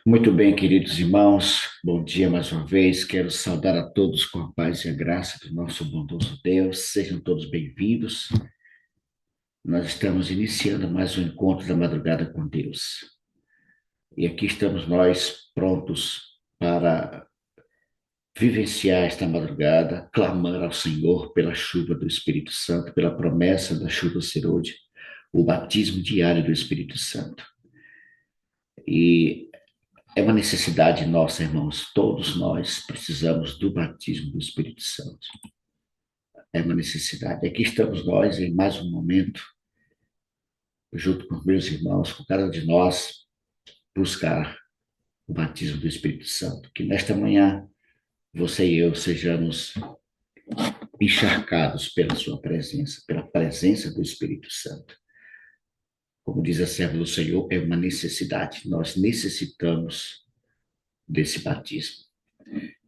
Muito bem, queridos irmãos, bom dia mais uma vez. Quero saudar a todos com a paz e a graça do nosso bondoso Deus. Sejam todos bem-vindos. Nós estamos iniciando mais um encontro da madrugada com Deus. E aqui estamos nós prontos para vivenciar esta madrugada, clamar ao Senhor pela chuva do Espírito Santo, pela promessa da chuva serôdia, o batismo diário do Espírito Santo. E é uma necessidade nossa, irmãos. Todos nós precisamos do batismo do Espírito Santo. É uma necessidade. Aqui estamos nós em mais um momento, junto com meus irmãos, com cada um de nós, buscar o batismo do Espírito Santo. Que nesta manhã, você e eu sejamos encharcados pela sua presença, pela presença do Espírito Santo. Como diz a serva do Senhor, é uma necessidade. Nós necessitamos desse batismo.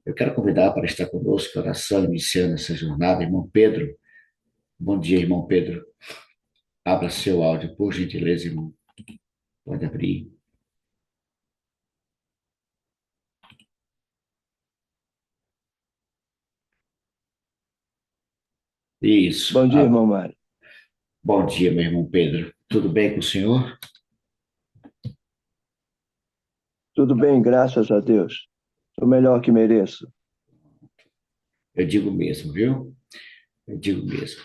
Eu quero convidar para estar conosco, a oração, iniciando essa jornada, irmão Pedro. Bom dia, irmão Pedro. Abra seu áudio, por gentileza, irmão. Pode abrir. Isso. Bom dia, irmão Mário. Bom dia, meu irmão Pedro. Tudo bem com o senhor? Tudo bem, graças a Deus. O melhor que mereço. Eu digo mesmo, viu? Eu digo mesmo.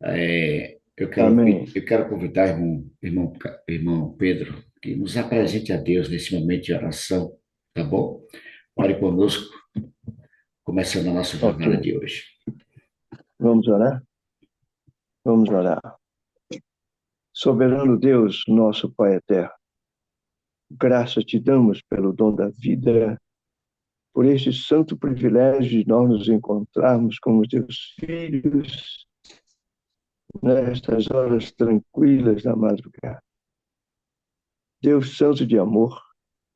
Amém. Eu quero convidar irmão Pedro que nos apresente a Deus nesse momento de oração, tá bom? Ore conosco, começando a nossa Ok. jornada de hoje. Vamos orar? Vamos orar. Soberano Deus, nosso Pai eterno, graças te damos pelo dom da vida, por este santo privilégio de nós nos encontrarmos como teus filhos nestas horas tranquilas da madrugada. Deus santo de amor,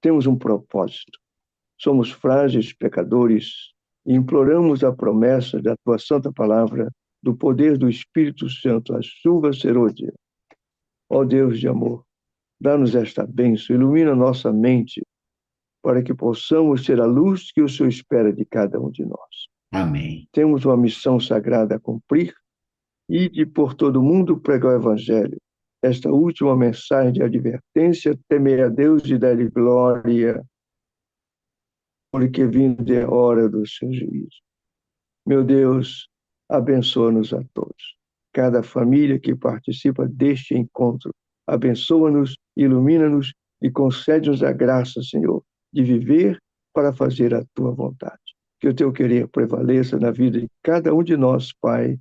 temos um propósito. Somos frágeis pecadores e imploramos a promessa da tua santa palavra, do poder do Espírito Santo, a chuva serôdia. Ó Deus de amor, dá-nos esta bênção, ilumina nossa mente, para que possamos ser a luz que o Senhor espera de cada um de nós. Amém. Temos uma missão sagrada a cumprir e de por todo mundo pregar o Evangelho. Esta última mensagem de advertência, temei a Deus e dá-lhe glória, porque vinda é a hora do seu juízo. Meu Deus, abençoa-nos a todos. Cada família que participa deste encontro, abençoa-nos, ilumina-nos e concede-nos a graça, Senhor, de viver para fazer a tua vontade. Que o teu querer prevaleça na vida de cada um de nós, Pai.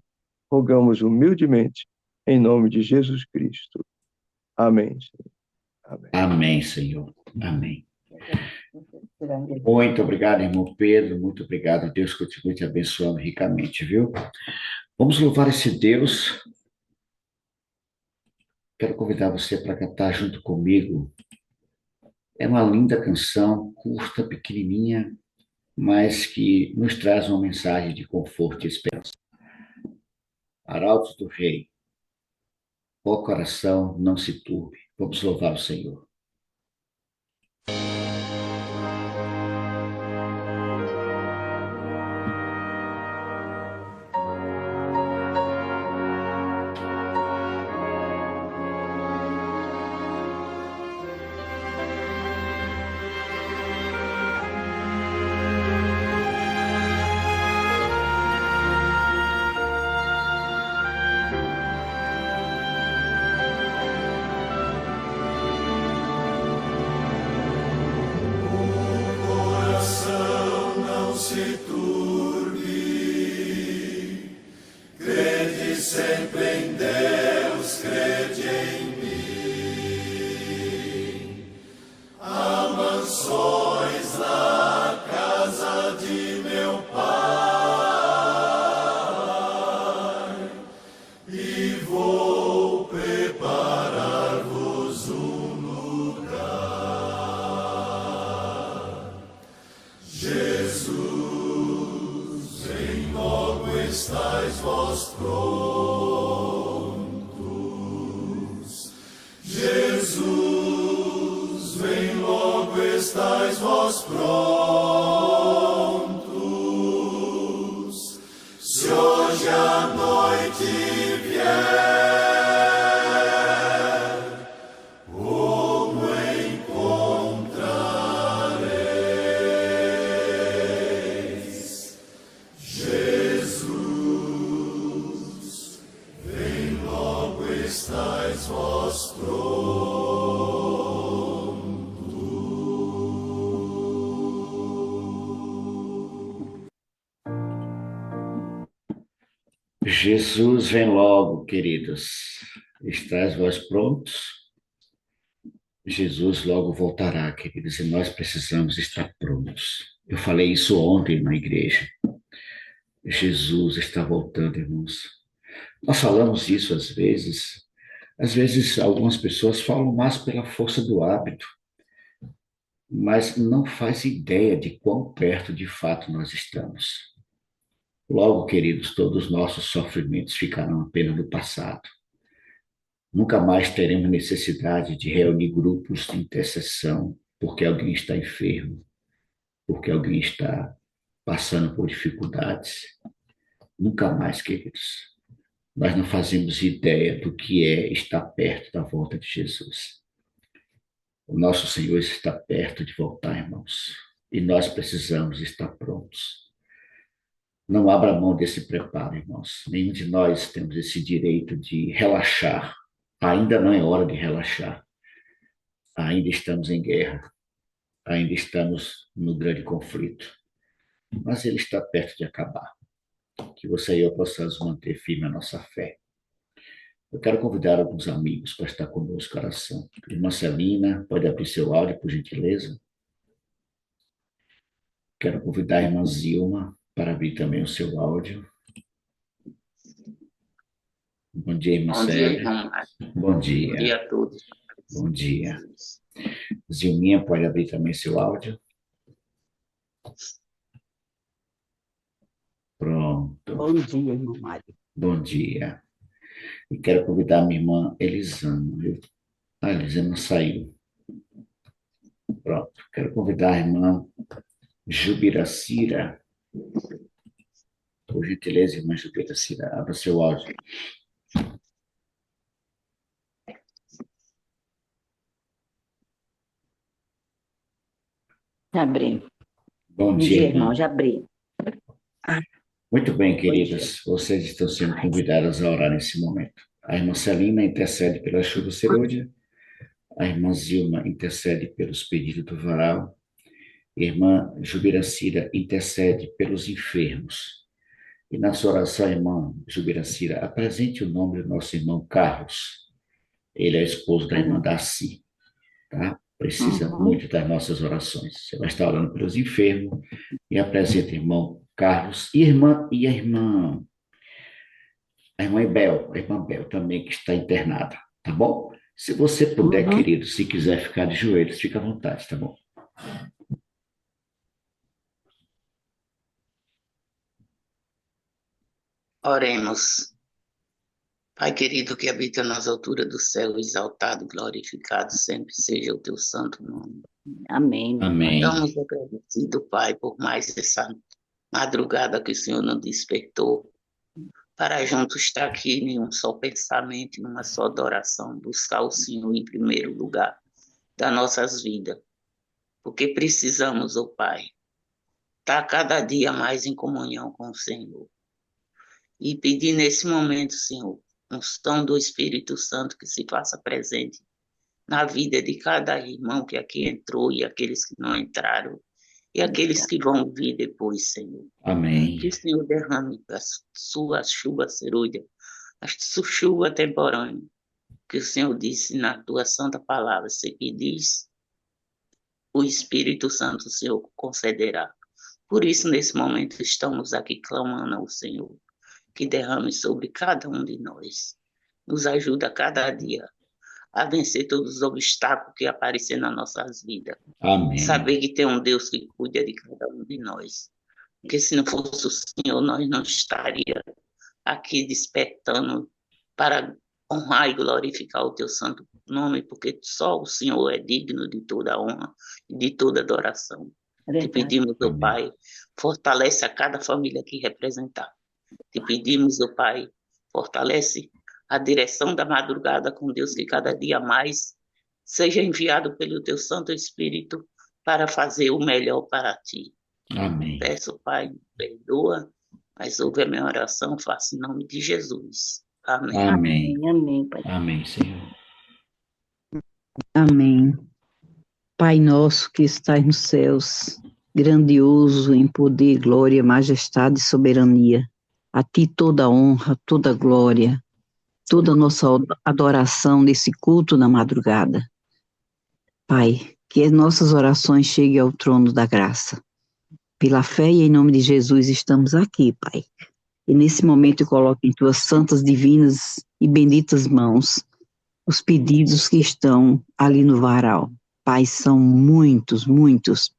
Rogamos humildemente, em nome de Jesus Cristo. Amém, Senhor. Amém. Amém, Senhor. Amém. Muito obrigado, irmão Pedro. Muito obrigado. Deus continue te abençoando ricamente, viu? Vamos louvar esse Deus. Quero convidar você para cantar junto comigo. É uma linda canção, curta, pequenininha, mas que nos traz uma mensagem de conforto e esperança. Arautos do Rei. Ó coração, não se turbe. Vamos louvar o Senhor. estáis vós prontos, se hoje a noite vier, como encontrareis? Jesus, vem logo, estáis vós prontos. Jesus vem logo, queridos. Estais vós prontos? Jesus logo voltará, queridos, e nós precisamos estar prontos. Eu falei isso ontem na igreja. Jesus está voltando, irmãos. Nós falamos isso às vezes. Às vezes, algumas pessoas falam mais pela força do hábito, mas não faz ideia de quão perto de fato nós estamos. Logo, queridos, todos os nossos sofrimentos ficarão apenas no passado. Nunca mais teremos necessidade de reunir grupos de intercessão porque alguém está enfermo, porque alguém está passando por dificuldades. Nunca mais, queridos. Nós não fazemos ideia do que é estar perto da volta de Jesus. O nosso Senhor está perto de voltar, irmãos, e nós precisamos estar prontos. Não abra mão desse preparo, irmãos. Nenhum de nós temos esse direito de relaxar. Ainda não é hora de relaxar. Ainda estamos em guerra. Ainda estamos no grande conflito. Mas ele está perto de acabar. Que você e eu possamos manter firme a nossa fé. Eu quero convidar alguns amigos para estar conosco na oração. Irmã Celina, pode abrir seu áudio, por gentileza? Quero convidar a irmã Zilma para abrir também o seu áudio. Bom dia, irmã Célia. Bom dia. Bom dia a todos. Bom dia. Zilminha, pode abrir também seu áudio? Pronto. Bom dia, irmão Mário. Bom dia. E quero convidar a minha irmã Elisama. A Elisama saiu. Pronto. Quero convidar a irmã Jubiracira. Por gentileza, irmã Jubiracira, abra seu áudio. Já abri. Bom dia, irmão, já abri. Muito bem, queridas. Vocês estão sendo convidadas a orar nesse momento. A irmã Celina intercede pela chuva serôdia. A irmã Zilma intercede pelos pedidos do varal. A irmã Jubiracira intercede pelos enfermos. E na sua oração, irmã Jubiracira, apresente o nome do nosso irmão Carlos. Ele é esposo da irmã Darcy, tá? Precisa muito das nossas orações. Você vai estar orando pelos enfermos e apresenta o irmão Carlos e a irmã Bel, a irmã Bel também que está internada, tá bom? Se você puder, querido, se quiser ficar de joelhos, fica à vontade, tá bom? Oremos. Pai querido que habita nas alturas do céu, exaltado, glorificado sempre seja o teu santo nome. Amém. Amém. Estamos agradecidos, Pai, por mais essa madrugada que o Senhor nos despertou, para juntos estar aqui em um só pensamento, numa só adoração, buscar o Senhor em primeiro lugar das nossas vidas. Porque precisamos, ó Pai, estar cada dia mais em comunhão com o Senhor. E pedir nesse momento, Senhor, unção do Espírito Santo que se faça presente na vida de cada irmão que aqui entrou e aqueles que não entraram e aqueles que vão vir depois, Senhor. Amém. Que o Senhor derrame a sua chuva serúdia, a sua chuva temporânea, que o Senhor disse na tua santa palavra, se pedis, o Espírito Santo o Senhor concederá. Por isso, nesse momento, estamos aqui clamando ao Senhor, que derrame sobre cada um de nós. Nos ajuda a cada dia a vencer todos os obstáculos que aparecem nas nossas vidas. Amém. Saber que tem um Deus que cuida de cada um de nós. Porque se não fosse o Senhor, nós não estaríamos aqui despertando para honrar e glorificar o teu santo nome, porque só o Senhor é digno de toda honra e de toda adoração. É Te verdade. pedimos, ó Amém. Pai, fortalece a cada família aqui representada. Te pedimos, ó Pai, fortalece a direção da madrugada com Deus, que cada dia mais seja enviado pelo teu Santo Espírito para fazer o melhor para ti. Amém. Peço, Pai, perdoa, mas ouve a minha oração, faça em nome de Jesus. Amém. Amém. Amém, amém, Pai. Amém, Senhor. Amém. Pai nosso que estais nos céus, grandioso em poder, glória, majestade e soberania. A ti toda honra, toda glória, toda nossa adoração nesse culto na madrugada. Pai, que as nossas orações cheguem ao trono da graça. Pela fé e em nome de Jesus estamos aqui, Pai. E nesse momento eu coloco em tuas santas, divinas e benditas mãos os pedidos que estão ali no varal. Pai, são muitos, muitos.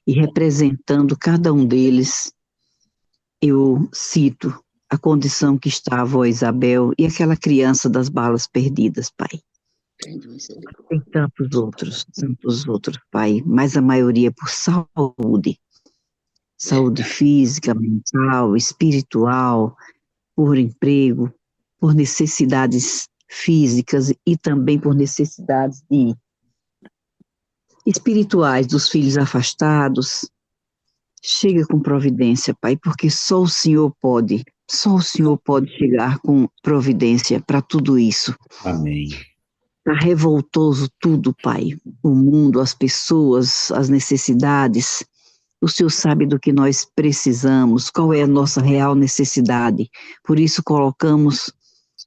E representando cada um deles, eu cito a condição que está a avó Isabel e aquela criança das balas perdidas, Pai. Tem tantos outros, Pai, mas a maioria por saúde. Saúde física, mental, espiritual, por emprego, por necessidades físicas e também por necessidades espirituais dos filhos afastados. Chega com providência, Pai, porque só o Senhor pode chegar com providência para tudo isso. Amém. Está revoltoso tudo, Pai, o mundo, as pessoas, as necessidades. O Senhor sabe do que nós precisamos, qual é a nossa real necessidade. Por isso colocamos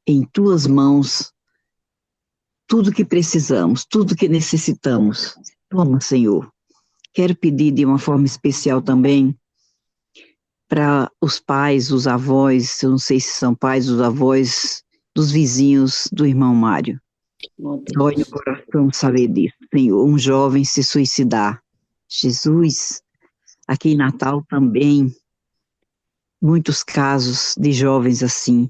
em tuas mãos tudo que precisamos, tudo que necessitamos. Toma, Senhor. Quero pedir de uma forma especial também para os pais, os avós, eu não sei se são pais, os avós dos vizinhos do irmão Mário. Dói no coração saber disso, Senhor. Um jovem se suicidar. Jesus, aqui em Natal também, muitos casos de jovens assim.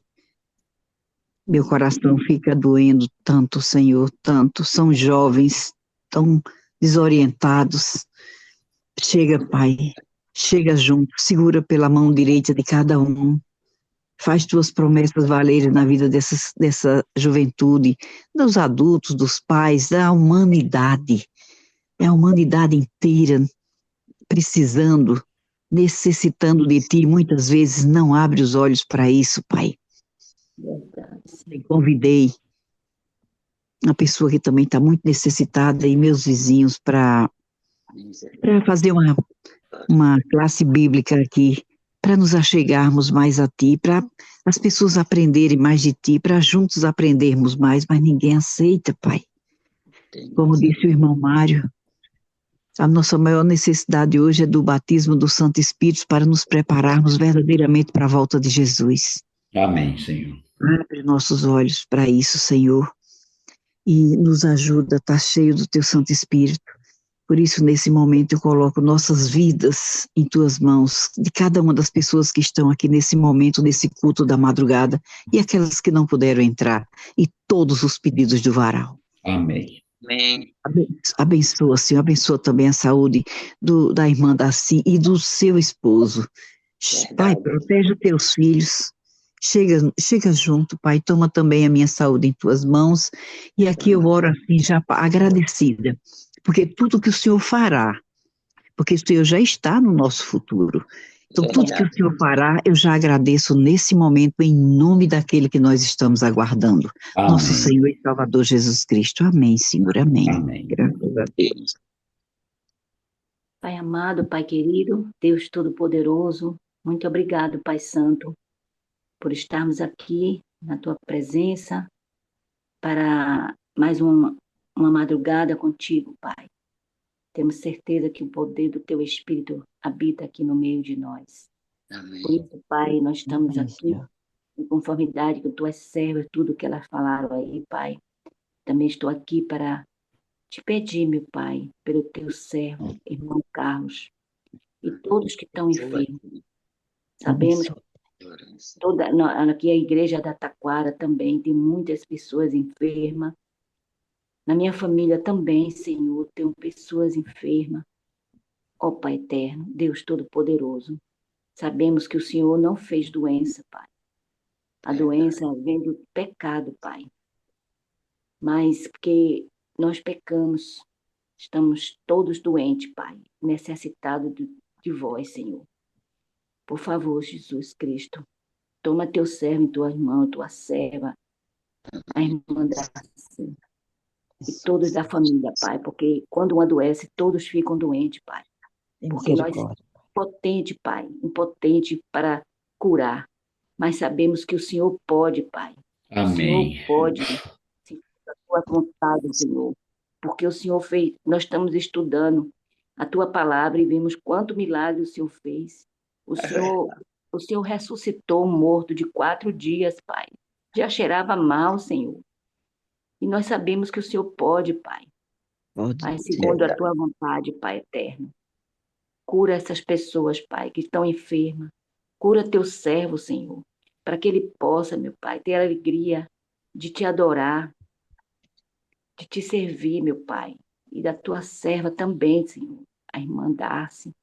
Meu coração fica doendo tanto, Senhor, tanto. São jovens tão desorientados. Chega, Pai, chega junto, segura pela mão direita de cada um. Faz tuas promessas valerem na vida dessa juventude, dos adultos, dos pais, da humanidade. É a humanidade inteira precisando, necessitando de Ti. Muitas vezes não abre os olhos para isso, Pai. Convidei uma pessoa que também está muito necessitada e meus vizinhos para fazer uma classe bíblica aqui, para nos achegarmos mais a Ti, para as pessoas aprenderem mais de Ti, para juntos aprendermos mais, mas ninguém aceita, Pai. Como disse o irmão Mário, a nossa maior necessidade hoje é do batismo do Santo Espírito para nos prepararmos verdadeiramente para a volta de Jesus. Amém, Senhor. Abre nossos olhos para isso, Senhor, e nos ajuda a estar cheio do Teu Santo Espírito. Por isso, nesse momento, eu coloco nossas vidas em Tuas mãos, de cada uma das pessoas que estão aqui nesse momento, nesse culto da madrugada, e aquelas que não puderam entrar, e todos os pedidos do varal. Amém. Amém. Abençoa, Senhor, abençoa também a saúde da irmã Daci e do seu esposo. Pai, protege os Teus filhos. Chega junto, Pai, toma também a minha saúde em Tuas mãos, e aqui eu oro assim, já agradecida, porque tudo que o Senhor fará, porque o Senhor já está no nosso futuro, então tudo que o Senhor fará, eu já agradeço nesse momento, em nome daquele que nós estamos aguardando, Amém. nosso Senhor e Salvador Jesus Cristo. Amém, Senhor, amém. Amém. Graças a Deus. Pai amado, Pai querido, Deus Todo-Poderoso, muito obrigado, Pai Santo, por estarmos aqui na Tua presença para mais uma madrugada contigo, Pai. Temos certeza que o poder do Teu Espírito habita aqui no meio de nós. Amém. Por isso, Pai, nós estamos Amém, aqui Senhor. em conformidade que Tu és servo, tudo que elas falaram aí, Pai. Também estou aqui para te pedir, meu Pai, pelo Teu servo, irmão Carlos, e todos que estão enfermos. Sabemos que aqui a igreja da Taquara também tem muitas pessoas enfermas, Na minha família também, Senhor, tenho pessoas enfermas. Ó Pai eterno, Deus Todo-Poderoso, sabemos que o Senhor não fez doença, Pai. A doença vem do pecado, Pai. Mas porque nós pecamos, estamos todos doentes, Pai, necessitados de vós, Senhor. Por favor, Jesus Cristo, toma teu servo em tuas mãos, tua serva, a irmã Darcy, e todos da família, Pai, porque quando um adoece, todos ficam doentes, Pai. Porque nós somos impotentes, Pai, impotentes para curar, mas sabemos que o Senhor pode, Pai. Amém. O Senhor pode, se for a tua vontade, Senhor, porque o Senhor fez, nós estamos estudando a tua palavra e vimos quanto milagre o Senhor fez. O Senhor ressuscitou um morto de 4 dias, Pai. Já cheirava mal, Senhor. E nós sabemos que o Senhor pode, Pai. Mas segundo a tua vontade, Pai eterno. Cura essas pessoas, Pai, que estão enfermas. Cura teu servo, Senhor, para que ele possa, meu Pai, ter a alegria de te adorar, de te servir, meu Pai, e da tua serva também, Senhor, a irmã Darcy.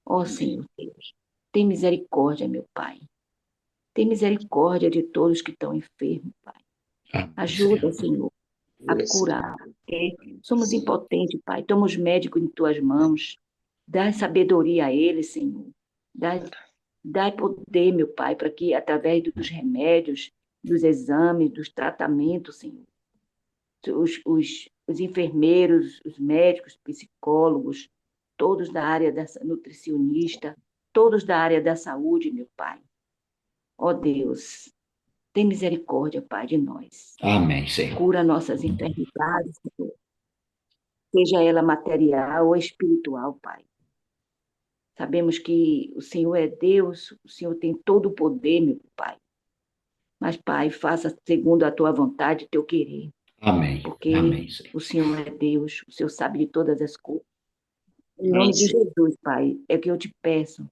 Ó Senhor Deus, tem misericórdia, meu Pai. Tem misericórdia de todos que estão enfermos, Pai. Ajuda, Senhor, a curar, porque somos impotentes, Pai. Toma os médicos em tuas mãos. Dá sabedoria a eles, Senhor. Dá poder, meu Pai, para que, através dos remédios, dos exames, dos tratamentos, Senhor, os enfermeiros, os médicos, psicólogos, todos da área da nutricionista, todos da área da saúde, meu Pai. Ó Deus, tem misericórdia, Pai, de nós. Amém, Senhor. Cura nossas enfermidades, Senhor. Seja ela material ou espiritual, Pai. Sabemos que o Senhor é Deus, o Senhor tem todo o poder, meu Pai. Mas, Pai, faça segundo a tua vontade, teu querer. Amém. Porque Amém, Senhor. o Senhor é Deus, o Senhor sabe de todas as coisas. Em nome de Jesus, Pai, é que eu te peço.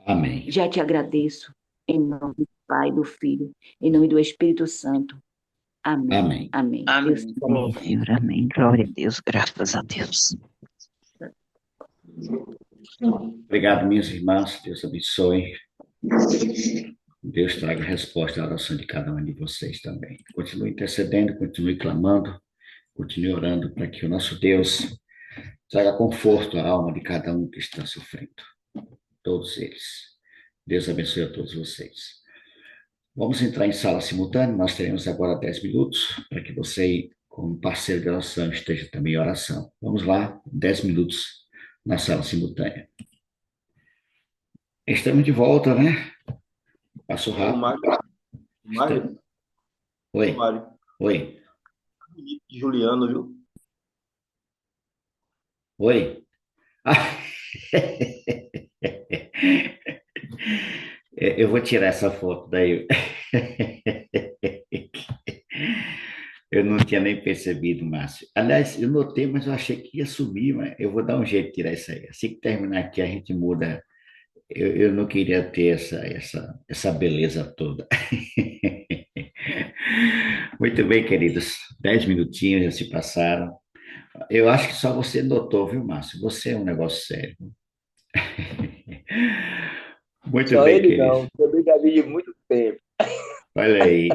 Amém. Já te agradeço. Em nome do Pai, do Filho, em nome do Espírito Santo. Amém. Amém. Amém. Amém. Deus te abençoe. Senhor, amém. Glória a Deus, graças a Deus. Obrigado, minhas irmãs. Deus abençoe. Deus traga resposta à oração de cada um de vocês também. Continue intercedendo, continue clamando, continue orando para que o nosso Deus traga conforto à alma de cada um que está sofrendo. Todos eles. Deus abençoe a todos vocês. Vamos entrar em sala simultânea. Nós teremos agora 10 minutos para que você, como parceiro de oração, esteja também em oração. Vamos lá, 10 minutos na sala simultânea. Estamos de volta, né? Passou rápido. Mário. Oi. Mário. Oi. Juliano, viu? Oi. Eu vou tirar essa foto daí. Eu não tinha nem percebido, Márcio. Aliás, eu notei, mas eu achei que ia subir, mas eu vou dar um jeito de tirar isso aí. Assim que terminar aqui, a gente muda. Eu não queria ter essa beleza toda. Muito bem, queridos. 10 minutinhos já se passaram. Eu acho que só você notou, viu, Márcio? Você é um negócio sério. Muito Só bem, ele queridos. não, foi brigadinho de muito tempo. Olha aí.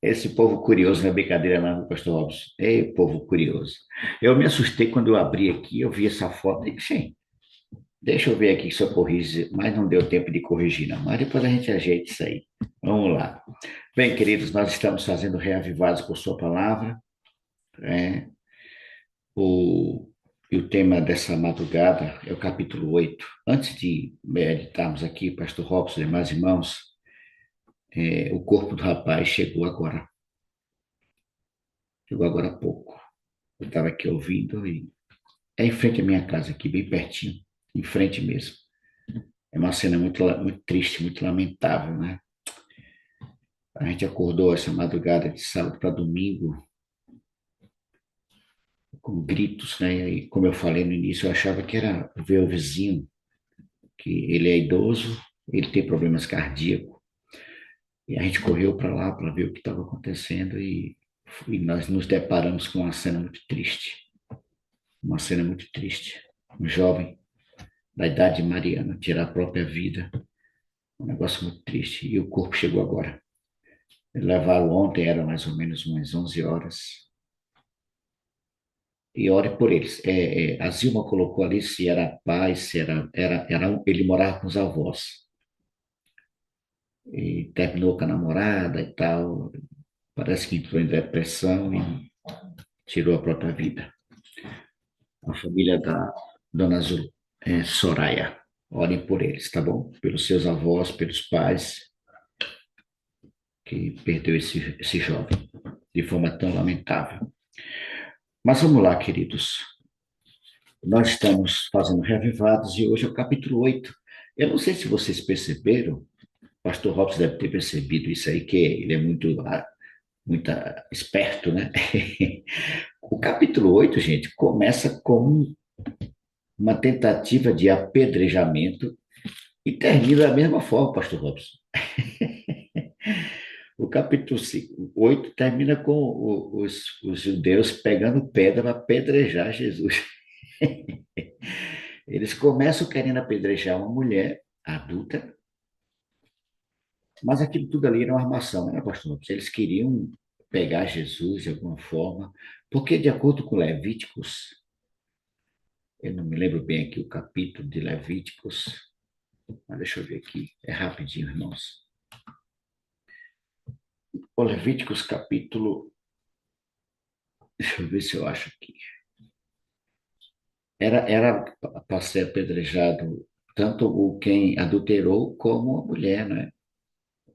Esse povo curioso não é brincadeira não, pastor Robson. Ei, povo curioso. Eu me assustei quando eu abri aqui, eu vi essa foto e disse, sim, deixa eu ver aqui se eu corrijo, mas não deu tempo de corrigir não, mas depois a gente ajeita isso aí. Vamos lá. Bem, queridos, nós estamos fazendo reavivados por sua palavra, né? E o tema dessa madrugada é o capítulo 8. Antes de meditarmos aqui, pastor Robson e demais irmãos, o corpo do rapaz chegou agora. Chegou agora há pouco. Eu estava aqui ouvindo e é em frente à minha casa aqui, bem pertinho, em frente mesmo. É uma cena muito, muito triste, muito lamentável, né? A gente acordou essa madrugada de sábado para domingo com gritos, né? E como eu falei no início, eu achava que era ver o vizinho, que ele é idoso, ele tem problemas cardíacos. E a gente correu para lá para ver o que estava acontecendo e e nós nos deparamos com uma cena muito triste. Uma cena muito triste. Um jovem da idade de Mariana tirar a própria vida. Um negócio muito triste. E o corpo chegou agora. Levaram ontem, era mais ou menos umas 11 horas. E ore por eles. A Zilma colocou ali se era pai, se ele morava com os avós. E terminou com a namorada e tal. Parece que entrou em depressão e tirou a própria vida. A família da Dona Soraya. Orem por eles, tá bom? Pelos seus avós, pelos pais que perdeu esse jovem de forma tão lamentável. Mas vamos lá, queridos. Nós estamos fazendo Reavivados e hoje é o capítulo 8. Eu não sei se vocês perceberam, o pastor Robson deve ter percebido isso aí, que ele é muito esperto, né? O capítulo 8, gente, começa com uma tentativa de apedrejamento e termina da mesma forma, pastor Robson. O capítulo 8 termina com os judeus pegando pedra para apedrejar Jesus. Eles começam querendo apedrejar uma mulher adulta, mas aquilo tudo ali era uma armação, né, pastor Robson? Eles queriam pegar Jesus de alguma forma, porque de acordo com Levíticos, eu não me lembro bem aqui o capítulo de Levíticos, mas deixa eu ver aqui, é rapidinho, irmãos. O Levíticos capítulo, deixa eu ver se eu acho aqui. Era para ser apedrejado tanto quem adulterou como a mulher, né?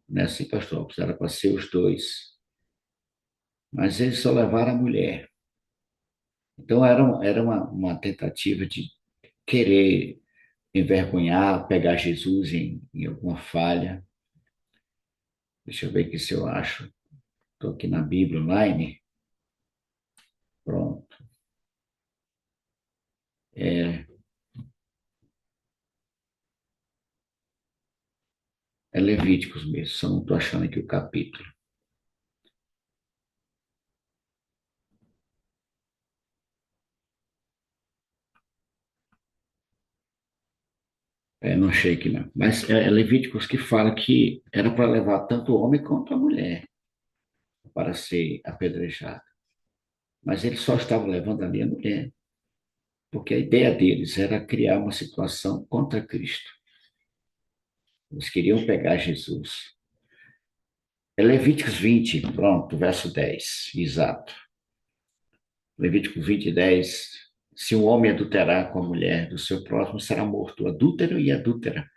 Não é assim, pastor? Era para ser os dois. Mas eles só levaram a mulher. Então era uma tentativa de querer envergonhar, pegar Jesus em alguma falha. Deixa eu ver aqui se eu acho. Estou aqui na Bíblia online. Pronto. É Levíticos mesmo, só não estou achando aqui o capítulo. Não achei aqui não. Mas é Levíticos que fala que era para levar tanto o homem quanto a mulher para ser apedrejado. Mas eles só estavam levando ali a mulher, porque a ideia deles era criar uma situação contra Cristo. Eles queriam pegar Jesus. É Levíticos 20, pronto, verso 10, exato. Levítico 20, 10. Se um homem adulterar com a mulher do seu próximo, será morto, adúltero e adúltera.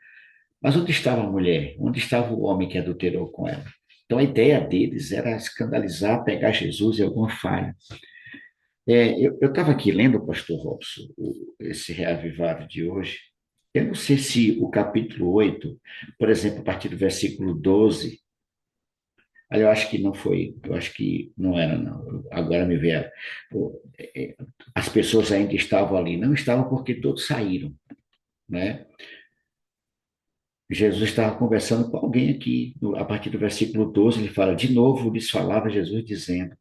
Mas onde estava a mulher? Onde estava o homem que adulterou com ela? Então a ideia deles era escandalizar, pegar Jesus em alguma falha. Eu estava aqui lendo, pastor Robson, esse reavivado de hoje. Eu não sei se o capítulo 8, por exemplo, a partir do versículo 12, eu acho que não foi, eu acho que não era, não. Agora me veio. As pessoas ainda estavam ali, não estavam porque todos saíram, né? Jesus estava conversando com alguém aqui, a partir do versículo 12, ele fala, de novo lhes falava Jesus dizendo,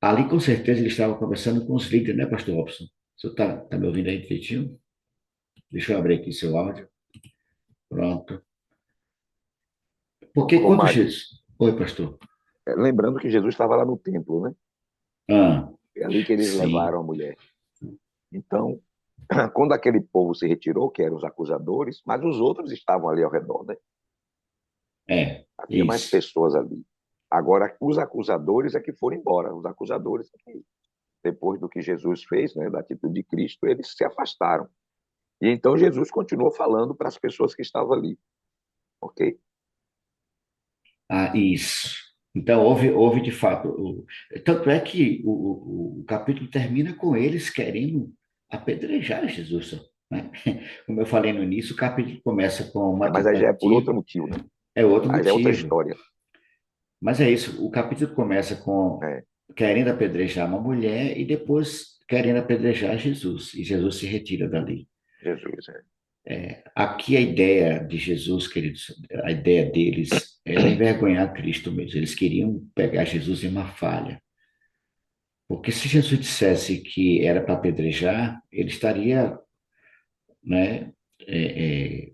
ali com certeza ele estava conversando com os líderes, né, pastor Robson? O senhor está me ouvindo aí direitinho? Deixa eu abrir aqui seu áudio. Pronto. Porque Ô, quando Mário, Jesus... Oi, pastor. lembrando que Jesus estava lá no templo, né? Ah, É ali que eles sim. levaram a mulher. Então, quando aquele povo se retirou, que eram os acusadores, mas os outros estavam ali ao redor, né? Havia mais Isso. pessoas ali. Agora, os acusadores é que foram embora. Os acusadores, é que, depois do que Jesus fez, né, da atitude de Cristo, eles se afastaram. E então Jesus continuou falando para as pessoas que estavam ali, ok? Isso. Então, houve de fato. Tanto é que o capítulo termina com eles querendo apedrejar Jesus, né? Como eu falei no início, o capítulo começa com uma Mas aí já é por tentativa, outro motivo, né? é outro Aí já é outra motivo. história. Mas é isso, o capítulo começa com É, querendo apedrejar uma mulher e depois querendo apedrejar Jesus. E Jesus se retira dali. Jesus, é. Aqui a ideia de Jesus, queridos, a ideia deles era envergonhar Cristo mesmo. Eles queriam pegar Jesus em uma falha. Porque se Jesus dissesse que era para apedrejar, ele estaria, né, é, é,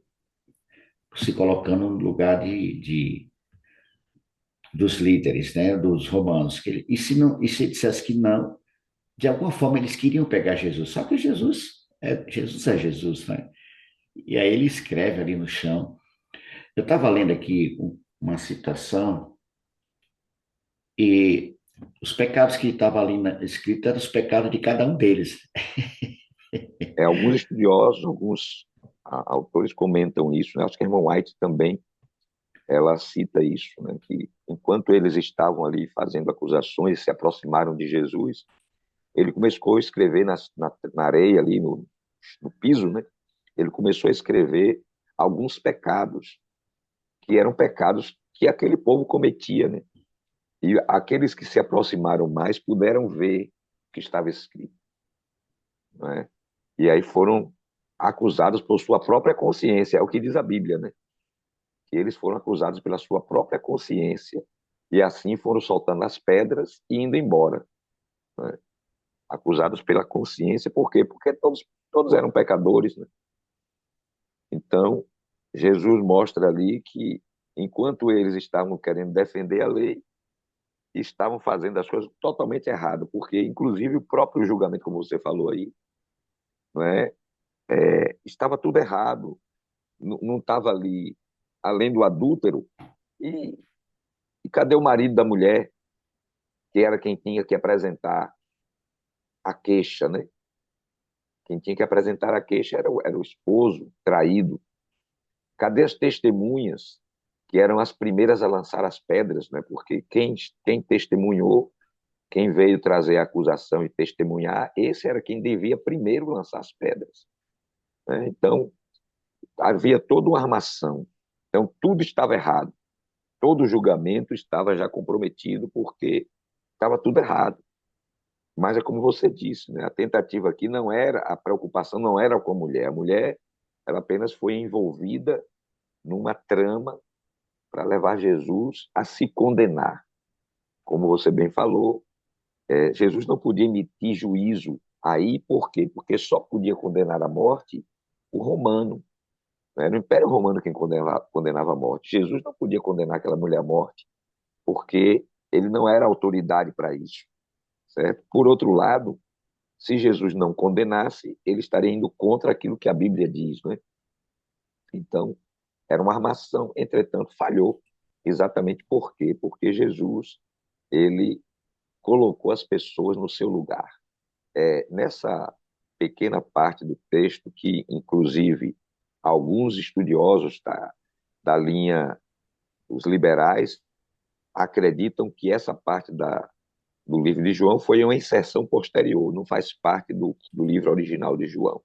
se colocando no lugar dos líderes, né, dos romanos. E se dissesse que não, de alguma forma eles queriam pegar Jesus. Só que Jesus é Jesus, né? E aí ele escreve ali no chão. Eu estava lendo aqui uma citação e os pecados que estavam ali escritos eram os pecados de cada um deles. Alguns estudiosos, alguns autores comentam isso, né? Acho que a irmã White também, ela cita isso, né? Que enquanto eles estavam ali fazendo acusações, se aproximaram de Jesus, ele começou a escrever na areia ali, no piso, né? Ele começou a escrever alguns pecados, que eram pecados que aquele povo cometia, né? E aqueles que se aproximaram mais puderam ver o que estava escrito, né? E aí foram acusados por sua própria consciência, é o que diz a Bíblia, né? Que eles foram acusados pela sua própria consciência e assim foram soltando as pedras e indo embora, né? Acusados pela consciência, por quê? Porque todos eram pecadores, né? Então, Jesus mostra ali que enquanto eles estavam querendo defender a lei, estavam fazendo as coisas totalmente erradas, porque inclusive o próprio julgamento, como você falou aí, não é? Estava tudo errado, não estava ali, além do adúltero, e, e cadê o marido da mulher, que era quem tinha que apresentar a queixa, né? Quem tinha que apresentar a queixa era o esposo traído. Cadê as testemunhas, que eram as primeiras a lançar as pedras, né? Porque quem testemunhou, quem veio trazer a acusação e testemunhar, esse era quem devia primeiro lançar as pedras, né? Então, havia toda uma armação. Então, tudo estava errado. Todo o julgamento estava já comprometido, porque estava tudo errado. Mas é como você disse, né? A tentativa aqui não era, a preocupação não era com a mulher. A mulher, ela apenas foi envolvida numa trama para levar Jesus a se condenar. Como você bem falou, Jesus não podia emitir juízo aí, por quê? Porque só podia condenar à morte o romano. Era o Império Romano quem condenava a morte. Jesus não podia condenar aquela mulher à morte, porque ele não era autoridade para isso, certo? Por outro lado, se Jesus não condenasse, ele estaria indo contra aquilo que a Bíblia diz, né? Então, era uma armação, entretanto, falhou. Exatamente por quê? Porque Jesus, ele colocou as pessoas no seu lugar. Nessa pequena parte do texto, que, inclusive, alguns estudiosos da linha dos liberais acreditam que essa parte do livro de João foi uma inserção posterior, não faz parte do livro original de João,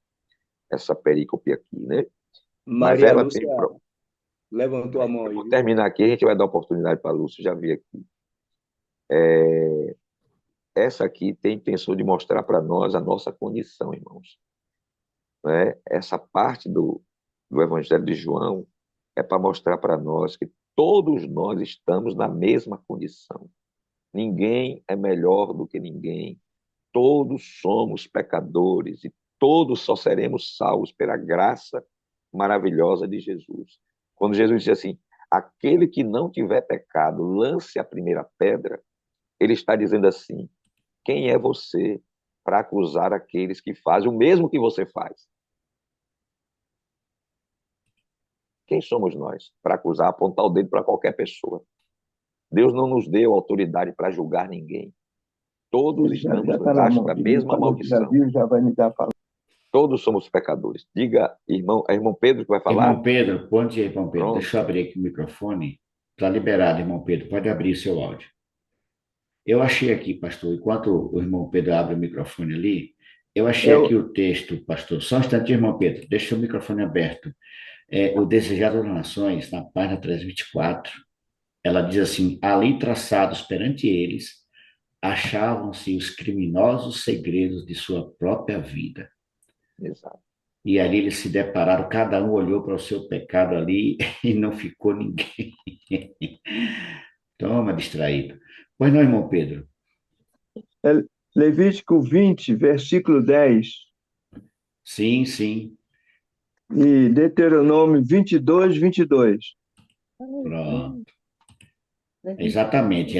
essa perícope aqui, né? Mas Maria ela Lúcia tem. levantou a mão Eu aí, vou viu? terminar aqui, a gente vai dar oportunidade para a Lúcia, já vi aqui. Essa aqui tem intenção de mostrar para nós a nossa condição, irmãos, né? Essa parte do Evangelho de João é para mostrar para nós que todos nós estamos na mesma condição. Ninguém é melhor do que ninguém. Todos somos pecadores e todos só seremos salvos pela graça maravilhosa de Jesus. Quando Jesus diz assim, aquele que não tiver pecado, lance a primeira pedra, ele está dizendo assim, quem é você para acusar aqueles que fazem o mesmo que você faz? Quem somos nós para acusar, apontar o dedo para qualquer pessoa? Deus não nos deu autoridade para julgar ninguém. Todos Ele já estamos está na debaixo mão. da Ele mesma falou que já maldição. viu, já vai me dar a palavra. Todos somos pecadores. Diga, irmão, é irmão Pedro que vai falar? Irmão Pedro, bom dia, irmão Pedro. Pronto. Deixa eu abrir aqui o microfone. Está liberado, irmão Pedro. Pode abrir seu áudio. Eu achei aqui, pastor, enquanto o irmão Pedro abre o microfone ali, eu achei aqui o texto, pastor. Só um instantinho, irmão Pedro. Deixa o microfone aberto. O Desejado das Nações, na página 324, ela diz assim: ali traçados perante eles, achavam-se os criminosos segredos de sua própria vida. Exato. e ali eles se depararam, cada um olhou para o seu pecado ali e não ficou ninguém. Toma, distraído. Pois não, irmão Pedro? É Levítico 20, versículo 10, Sim, sim. e Deuteronômio 22, 22. Pronto. Exatamente.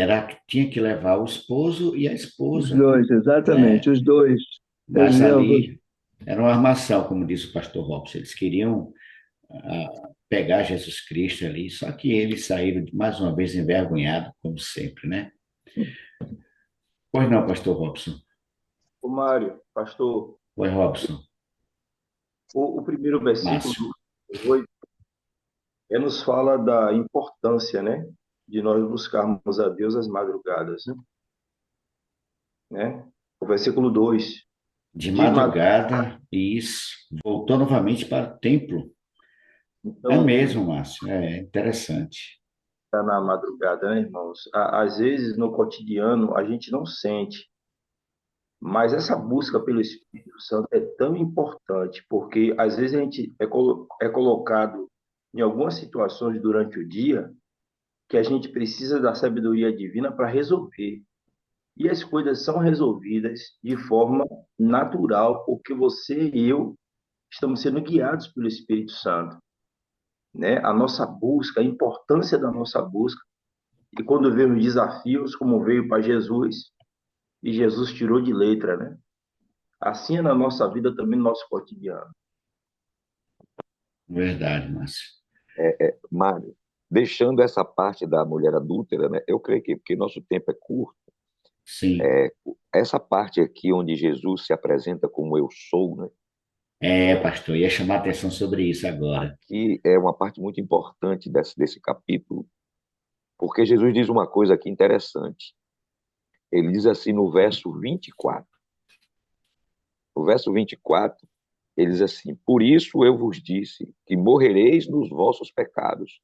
Tinha que levar o esposo e a Os esposa, dois, né? exatamente, os dois. Eles Mas levam. ali era uma armação, como disse o pastor Robson. Eles queriam pegar Jesus Cristo ali, só que eles saíram mais uma vez envergonhados, como sempre, né? Pois não, pastor Robson. O Mário, pastor, Pois, Robson. o primeiro versículo Márcio. do 8 nos fala da importância, né, de nós buscarmos a Deus às madrugadas, né? O versículo 2 De de madrugada, madrugada, e isso, voltou novamente para o templo. É então, mesmo, Márcio, é interessante. tá na madrugada, né, irmãos? Às vezes, no cotidiano, a gente não sente, mas essa busca pelo Espírito Santo é tão importante, porque às vezes a gente é colocado em algumas situações durante o dia que a gente precisa da sabedoria divina para resolver. E as coisas são resolvidas de forma natural, porque você e eu estamos sendo guiados pelo Espírito Santo, né? A nossa busca, a importância da nossa busca. E quando vemos desafios, como veio para Jesus, e Jesus tirou de letra, né? Assim é na nossa vida também, no nosso cotidiano. Verdade, Márcio. Mário, deixando essa parte da mulher adúltera, né, eu creio que, porque nosso tempo é curto, Sim. essa parte aqui onde Jesus se apresenta como eu sou, né, Pastor, ia chamar a atenção sobre isso agora. aqui é uma parte muito importante desse capítulo, porque Jesus diz uma coisa aqui interessante. Ele diz assim no verso 24. No verso 24, ele diz assim: Por isso eu vos disse que morrereis nos vossos pecados,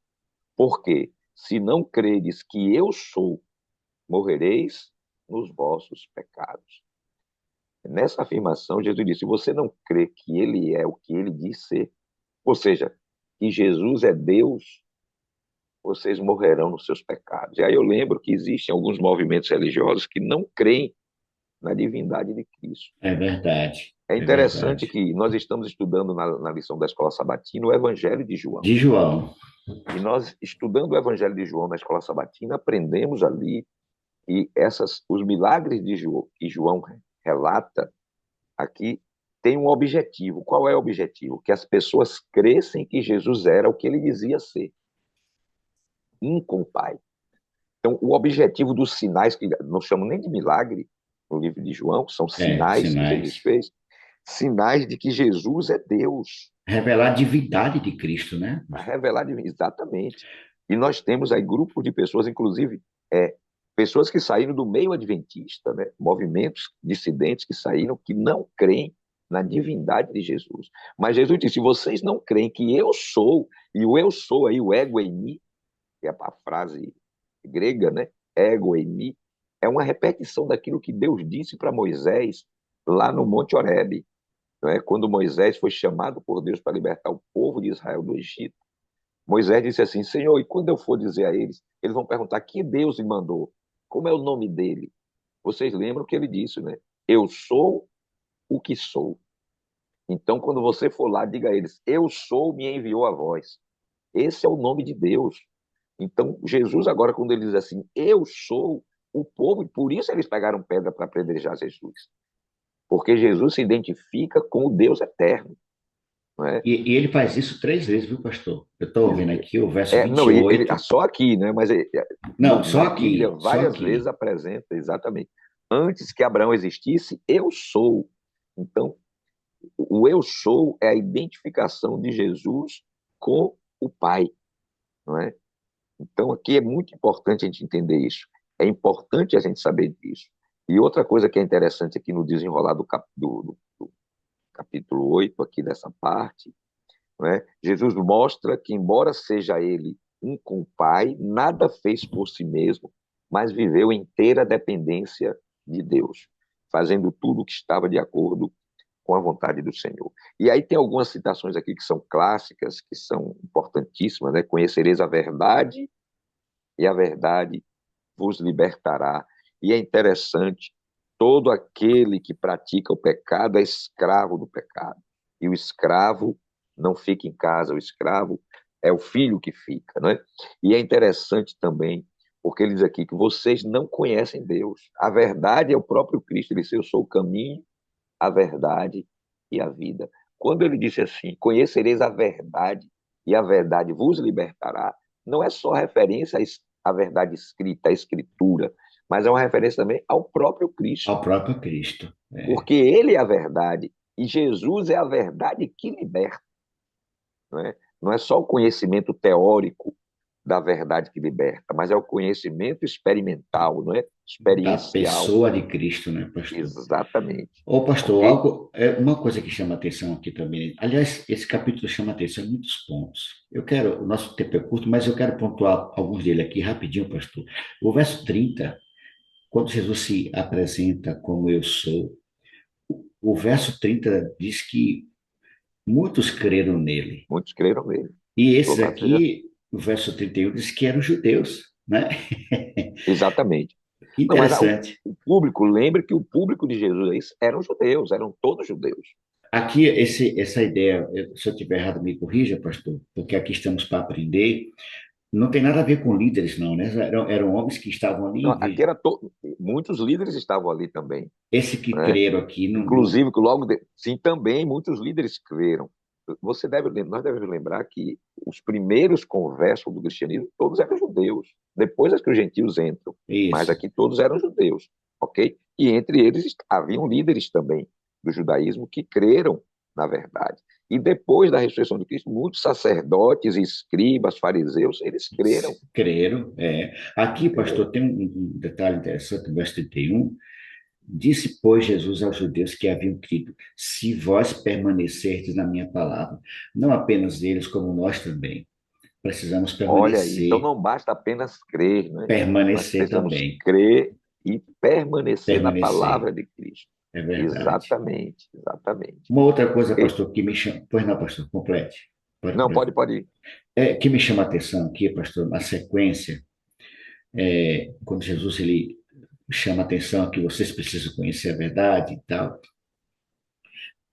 porque se não credes que eu sou, morrereis nos vossos pecados. Nessa afirmação, Jesus disse: se você não crê que ele é o que ele diz ser, ou seja, que Jesus é Deus, vocês morrerão nos seus pecados. E aí eu lembro que existem alguns movimentos religiosos que não creem na divindade de Cristo. É verdade, É é interessante verdade. que nós estamos estudando na lição da Escola Sabatina o Evangelho de João. De João. E nós, estudando o Evangelho de João na Escola Sabatina, aprendemos ali que os milagres de João, que João relata aqui, têm um objetivo. Qual é o objetivo? Que as pessoas crescem que Jesus era o que ele dizia ser, um com o Pai. Então, o objetivo dos sinais, que não chamam nem de milagre no livro de João, são sinais que Jesus Sinais. fez, sinais de que Jesus é Deus. Revelar a divindade de Cristo, né? A revelar exatamente. E nós temos aí grupos de pessoas, inclusive pessoas que saíram do meio adventista, né? Movimentos dissidentes que saíram, que não creem na divindade de Jesus. Mas Jesus disse: se vocês não creem que eu sou, e o eu sou aí, o ego em mim, que é a frase grega, né? Ego em mim, é uma repetição daquilo que Deus disse para Moisés lá no Monte Horebe, não é? Quando Moisés foi chamado por Deus para libertar o povo de Israel do Egito. Moisés disse assim: Senhor, e quando eu for dizer a eles vão perguntar que Deus me mandou, como é o nome dele? Vocês lembram que ele disse, né? Eu sou o que sou. Então, quando você for lá, diga a eles: eu sou, me enviou a vós. Esse é o nome de Deus. Então, Jesus, agora, quando ele diz assim, eu sou, o povo, e por isso eles pegaram pedra para apedrejar Jesus. Porque Jesus se identifica com o Deus eterno. Não é? E ele faz isso 3 vezes, viu, pastor? Eu estou ouvindo aqui o verso Não, ele, 28. só aqui, né? Mas Não, só na Bíblia, aqui, só várias aqui. vezes apresenta exatamente. Antes que Abraão existisse, eu sou. Então, o eu sou é a identificação de Jesus com o Pai, não é? Então, aqui é muito importante a gente entender isso. É importante a gente saber disso. E outra coisa que é interessante aqui no desenrolar do capítulo 8, aqui dessa parte, não é? Jesus mostra que, embora seja ele um com o Pai, nada fez por si mesmo, mas viveu em inteira dependência de Deus, fazendo tudo o que estava de acordo com a vontade do Senhor. E aí tem algumas citações aqui que são clássicas, que são importantíssimas, né? Conhecereis a verdade e a verdade vos libertará. E é interessante, todo aquele que pratica o pecado é escravo do pecado. E o escravo não fica em casa, o escravo é o filho que fica, né? E é interessante também, porque ele diz aqui que vocês não conhecem Deus. A verdade é o próprio Cristo. Ele disse, eu sou o caminho, a verdade e a vida. Quando ele disse assim, conhecereis a verdade e a verdade vos libertará, não é só referência à verdade escrita, à escritura, mas é uma referência também ao próprio Cristo, Ao próprio Cristo. porque ele é a verdade e Jesus é a verdade que liberta, não é? Não é só o conhecimento teórico da verdade que liberta, mas é o conhecimento experimental, não é? Da Experiencial. pessoa de Cristo, né, pastor? Exatamente. Ô, pastor, Ok? uma coisa que chama atenção aqui também. Aliás, esse capítulo chama atenção em muitos pontos. O nosso tempo é curto, mas eu quero pontuar alguns dele aqui rapidinho, pastor. O verso 30, quando Jesus se apresenta como eu sou, o verso 30 diz que muitos creram nele. Muitos creram nele. E esses Louvado seja aqui, o verso 31 diz que eram judeus, né? Exatamente. Que Não, mas interessante. o público, lembre que o público de Jesus eram judeus, eram todos judeus. Aqui, essa ideia, se eu estiver errado, me corrija, pastor, porque aqui estamos para aprender. Não tem nada a ver com líderes, não, né? Eram homens que estavam Não, ali. aqui era muitos líderes estavam ali também, Esse que né? creram aqui, Inclusive que sim, também muitos líderes creram. Nós devemos lembrar que os primeiros conversos do cristianismo todos eram judeus. Depois é que os gentios entram, mas Isso, aqui todos eram judeus, ok? E entre eles haviam líderes também do judaísmo que creram na verdade. E depois da ressurreição de Cristo, muitos sacerdotes, escribas, fariseus, eles creram, creram. Aqui, entendeu? pastor, tem um detalhe interessante, no verso 31. Disse, pois, Jesus aos judeus que haviam crido: se vós permanecerdes na minha palavra, não apenas eles, como nós também, precisamos Olha aí, então permanecer, não basta apenas crer, né? Nós permanecer precisamos também. crer e permanecer na Permanecer, palavra de Cristo. é verdade. Exatamente, exatamente. Uma outra coisa, Ok? pastor, que me chama. Pois não, pastor, complete. Não, pode ir. Que me chama a atenção aqui, pastor, na sequência, quando Jesus ele chama a atenção que vocês precisam conhecer a verdade e tal.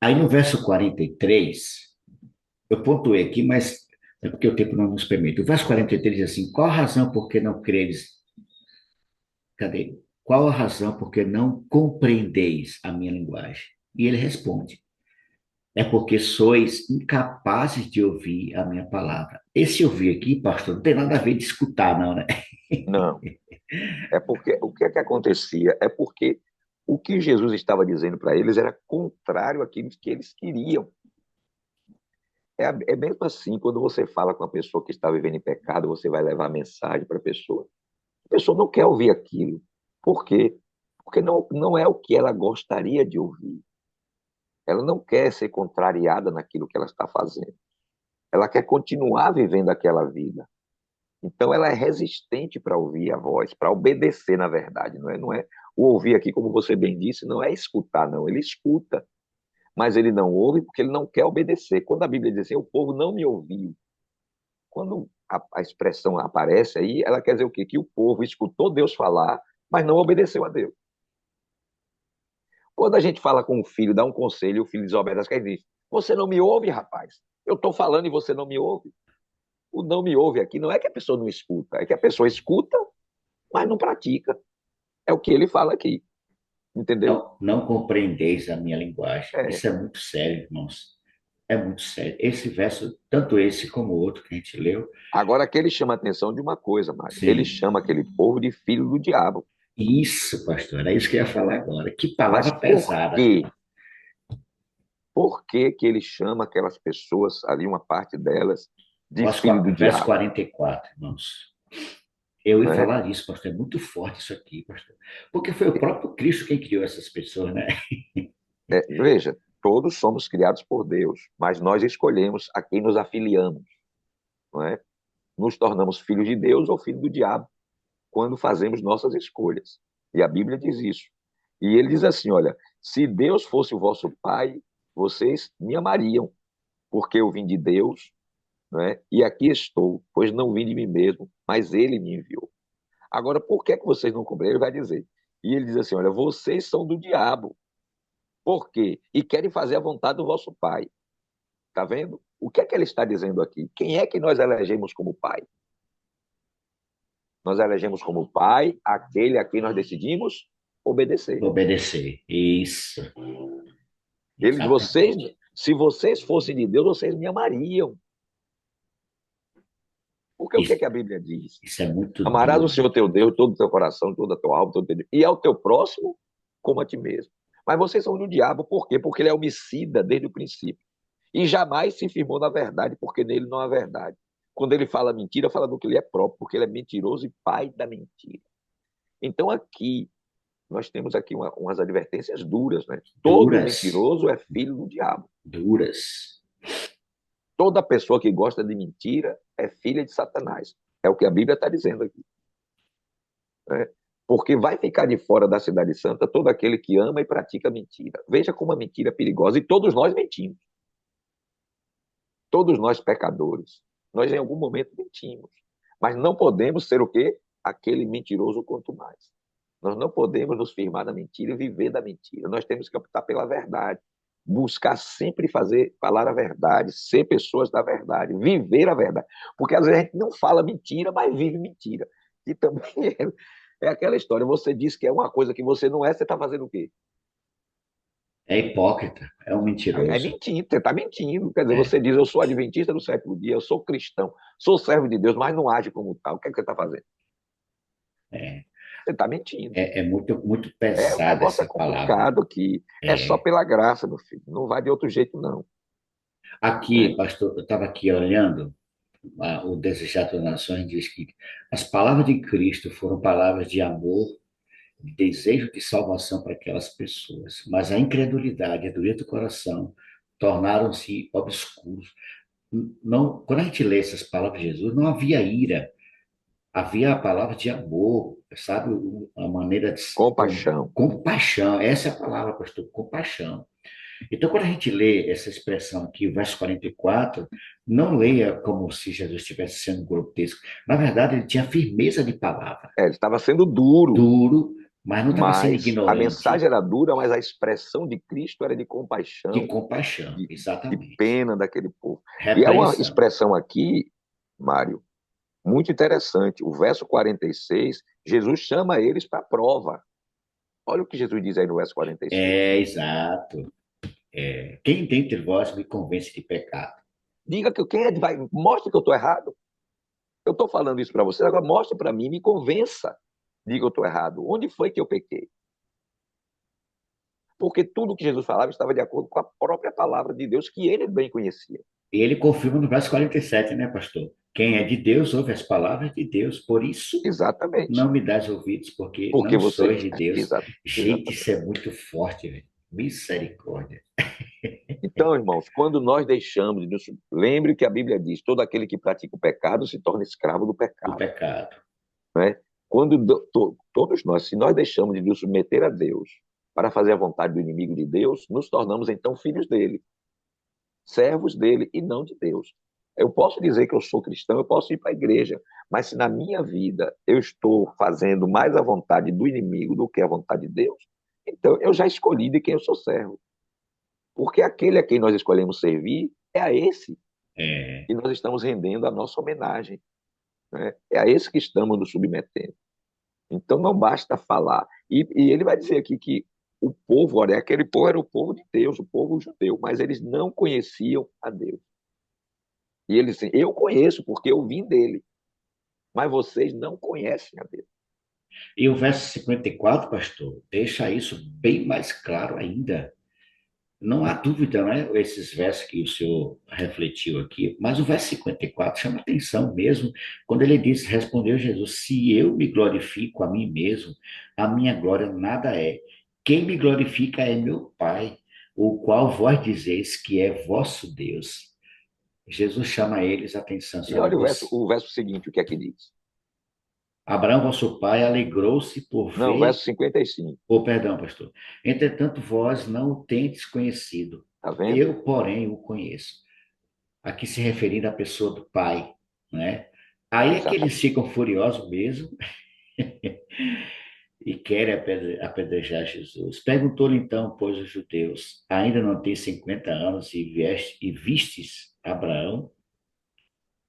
Aí no verso 43, eu pontuei aqui, mas é porque o tempo não nos permite. O verso 43 diz assim: qual a razão por que não credes? Cadê? Qual a razão por que não compreendeis a minha linguagem? E ele responde: é porque sois incapazes de ouvir a minha palavra. Esse ouvir aqui, pastor, não tem nada a ver de escutar, não, né? Não, é porque o que é que acontecia? É porque o que Jesus estava dizendo para eles era contrário àquilo que eles queriam. É mesmo assim, quando você fala com uma pessoa que está vivendo em pecado, você vai levar a mensagem para a pessoa não quer ouvir aquilo. Por quê? Porque não é o que ela gostaria de ouvir. Ela não quer ser contrariada naquilo que ela está fazendo. Ela quer continuar vivendo aquela vida. Então, ela é resistente para ouvir a voz, para obedecer, na verdade. Não é o ouvir aqui, como você bem disse, não é escutar, não. Ele escuta, mas ele não ouve porque ele não quer obedecer. Quando a Bíblia diz assim, o povo não me ouviu. Quando a expressão aparece aí, ela quer dizer o quê? Que o povo escutou Deus falar, mas não obedeceu a Deus. Quando a gente fala com o filho, dá um conselho, o filho desobedece, quer dizer, você não me ouve, rapaz. Eu estou falando e você não me ouve. O não me ouve aqui não é que a pessoa não escuta, é que a pessoa escuta, mas não pratica. É o que ele fala aqui, entendeu? Não compreendeis a minha linguagem. É. Isso é muito sério, irmãos. É muito sério. Esse verso, tanto esse como o outro que a gente leu, Agora, aqui ele chama a atenção de uma coisa, Mário. Ele sim. chama aquele povo de filho do diabo. Isso, pastor, é isso que eu ia falar agora. Que Mas palavra por pesada. quê? Por que que ele chama aquelas pessoas, ali uma parte delas, de filho do Verso diabo? 44, irmãos. Eu ia Né? falar isso, pastor. É muito forte isso aqui, pastor. Porque foi o próprio Cristo quem criou essas pessoas, né? Veja, todos somos criados por Deus, mas nós escolhemos a quem nos afiliamos, não é? Nos tornamos filhos de Deus ou filhos do diabo quando fazemos nossas escolhas. E a Bíblia diz isso. E ele diz assim, olha, se Deus fosse o vosso pai, vocês me amariam, porque eu vim de Deus, né? E aqui estou, pois não vim de mim mesmo, mas ele me enviou. Agora, por que vocês não cumpriram? Ele vai dizer. E ele diz assim: olha, vocês são do diabo. Por quê? E querem fazer a vontade do vosso pai. Está vendo? O que é que ele está dizendo aqui? Quem é que nós elegemos como pai? Nós elegemos como pai aquele a quem nós decidimos obedecer. Obedecer. Isso. Ele, Exatamente. vocês, se vocês fossem de Deus, vocês me amariam. Porque o que é Isso, que a Bíblia diz? isso é muito Amarás o duro. Senhor teu Deus, todo o teu coração, toda a tua alma, todo o teu... e ao teu próximo como a ti mesmo. Mas vocês são do diabo, por quê? Porque ele é homicida desde o princípio. E jamais se firmou na verdade, porque nele não há verdade. Quando ele fala mentira, fala do que ele é próprio, porque ele é mentiroso e pai da mentira. Então aqui, nós temos aqui umas advertências duras, né? Todo Duras. mentiroso é filho do diabo. Duras. Toda pessoa que gosta de mentira é filha de Satanás. É o que a Bíblia está dizendo aqui. Né? Porque vai ficar de fora da cidade santa todo aquele que ama e pratica mentira. Veja como a mentira é perigosa. E todos nós mentimos. Todos nós pecadores. Nós em algum momento mentimos. Mas não podemos ser o quê? Aquele mentiroso quanto mais. Nós não podemos nos firmar na mentira e viver da mentira. Nós temos que optar pela verdade. Buscar sempre falar a verdade, ser pessoas da verdade, viver a verdade. Porque às vezes a gente não fala mentira, mas vive mentira. E também é aquela história, você diz que é uma coisa que você não é, você está fazendo o quê? É hipócrita, é um É mentiroso. mentindo, você está mentindo. Quer dizer, É. você diz, eu sou adventista do sétimo dia, eu sou cristão, sou servo de Deus, mas não age como tal. O que é que você está fazendo? É, Você está mentindo. é muito, muito O pesada negócio é essa palavra. complicado aqui. É só É. pela graça, meu filho. Não vai de outro jeito, não. Aqui, pastor, eu estava aqui olhando, o Desejado das Nações diz que as palavras de Cristo foram palavras de amor, de desejo de salvação para aquelas pessoas, mas a incredulidade e a dureza do coração tornaram-se obscuros. Não, quando a gente lê essas palavras de Jesus, não havia ira, havia a palavra de amor, sabe? A maneira de Compaixão. compaixão. Essa é a palavra, pastor, compaixão. Então, quando a gente lê essa expressão aqui, o verso 44, não leia como se Jesus estivesse sendo grotesco. Na verdade, ele tinha firmeza de palavra. Ele estava sendo duro, Duro, mas não estava sendo mas a ignorante. mensagem era dura, mas a expressão de Cristo era de compaixão, De compaixão, de exatamente. pena daquele povo. E é uma Repreensão. expressão aqui, Mário, muito interessante. O verso 46, Jesus chama eles para a prova. Olha o que Jesus diz aí no verso 46. É, exato. Quem dentre vós me convence de pecado? Diga que quem vai, mostre que eu estou errado. Eu estou falando isso para vocês, agora mostre para mim, me convença. Diga que eu estou errado. Onde foi que eu pequei? Porque tudo que Jesus falava estava de acordo com a própria palavra de Deus, que ele bem conhecia. E ele confirma no verso 47, né, pastor? Quem é de Deus ouve as palavras de Deus. Por isso, Exatamente. não me dás ouvidos, porque Porque não você. sois de Deus. Gente, Exatamente. isso é muito forte, velho. Misericórdia. Então, irmãos, quando nós deixamos de nos... Lembre que a Bíblia diz: todo aquele que pratica o pecado se torna escravo do Do pecado. pecado. Né? Quando todos nós, se nós deixamos de nos submeter a Deus para fazer a vontade do inimigo de Deus, nos tornamos então filhos dele, servos dele e não de Deus. Eu posso dizer que eu sou cristão, eu posso ir para a igreja, mas se na minha vida eu estou fazendo mais a vontade do inimigo do que a vontade de Deus, então eu já escolhi de quem eu sou servo. Porque aquele a quem nós escolhemos servir é a esse É, que nós estamos rendendo a nossa homenagem. Né? É a esse que estamos nos submetendo. Então não basta falar. E ele vai dizer aqui que o povo, olha, aquele povo era o povo de Deus, o povo judeu, mas eles não conheciam a Deus. E ele disse: eu conheço porque eu vim dele, mas vocês não conhecem a Deus. E o verso 54, pastor, deixa isso bem mais claro ainda. Não há dúvida, né? Esses versos que o senhor refletiu aqui, mas o verso 54 chama atenção mesmo, quando ele diz: respondeu Jesus, se eu me glorifico a mim mesmo, a minha glória nada é. Quem me glorifica é meu Pai, o qual vós dizeis que é vosso Deus. Jesus chama eles a atenção. E olha o verso seguinte, o que é que diz? Abraão, vosso pai, alegrou-se por Não, ver... verso 55. Oh, perdão, pastor. Entretanto, vós não o tendes conhecido. Tá vendo? Eu, porém, o conheço. Aqui se referindo à pessoa do Pai, né? Aí é que eles Exatamente. ficam furiosos mesmo e querem apedrejar Jesus. Perguntou-lhe então, pois, os judeus, ainda não tem 50 anos e vistes Abraão?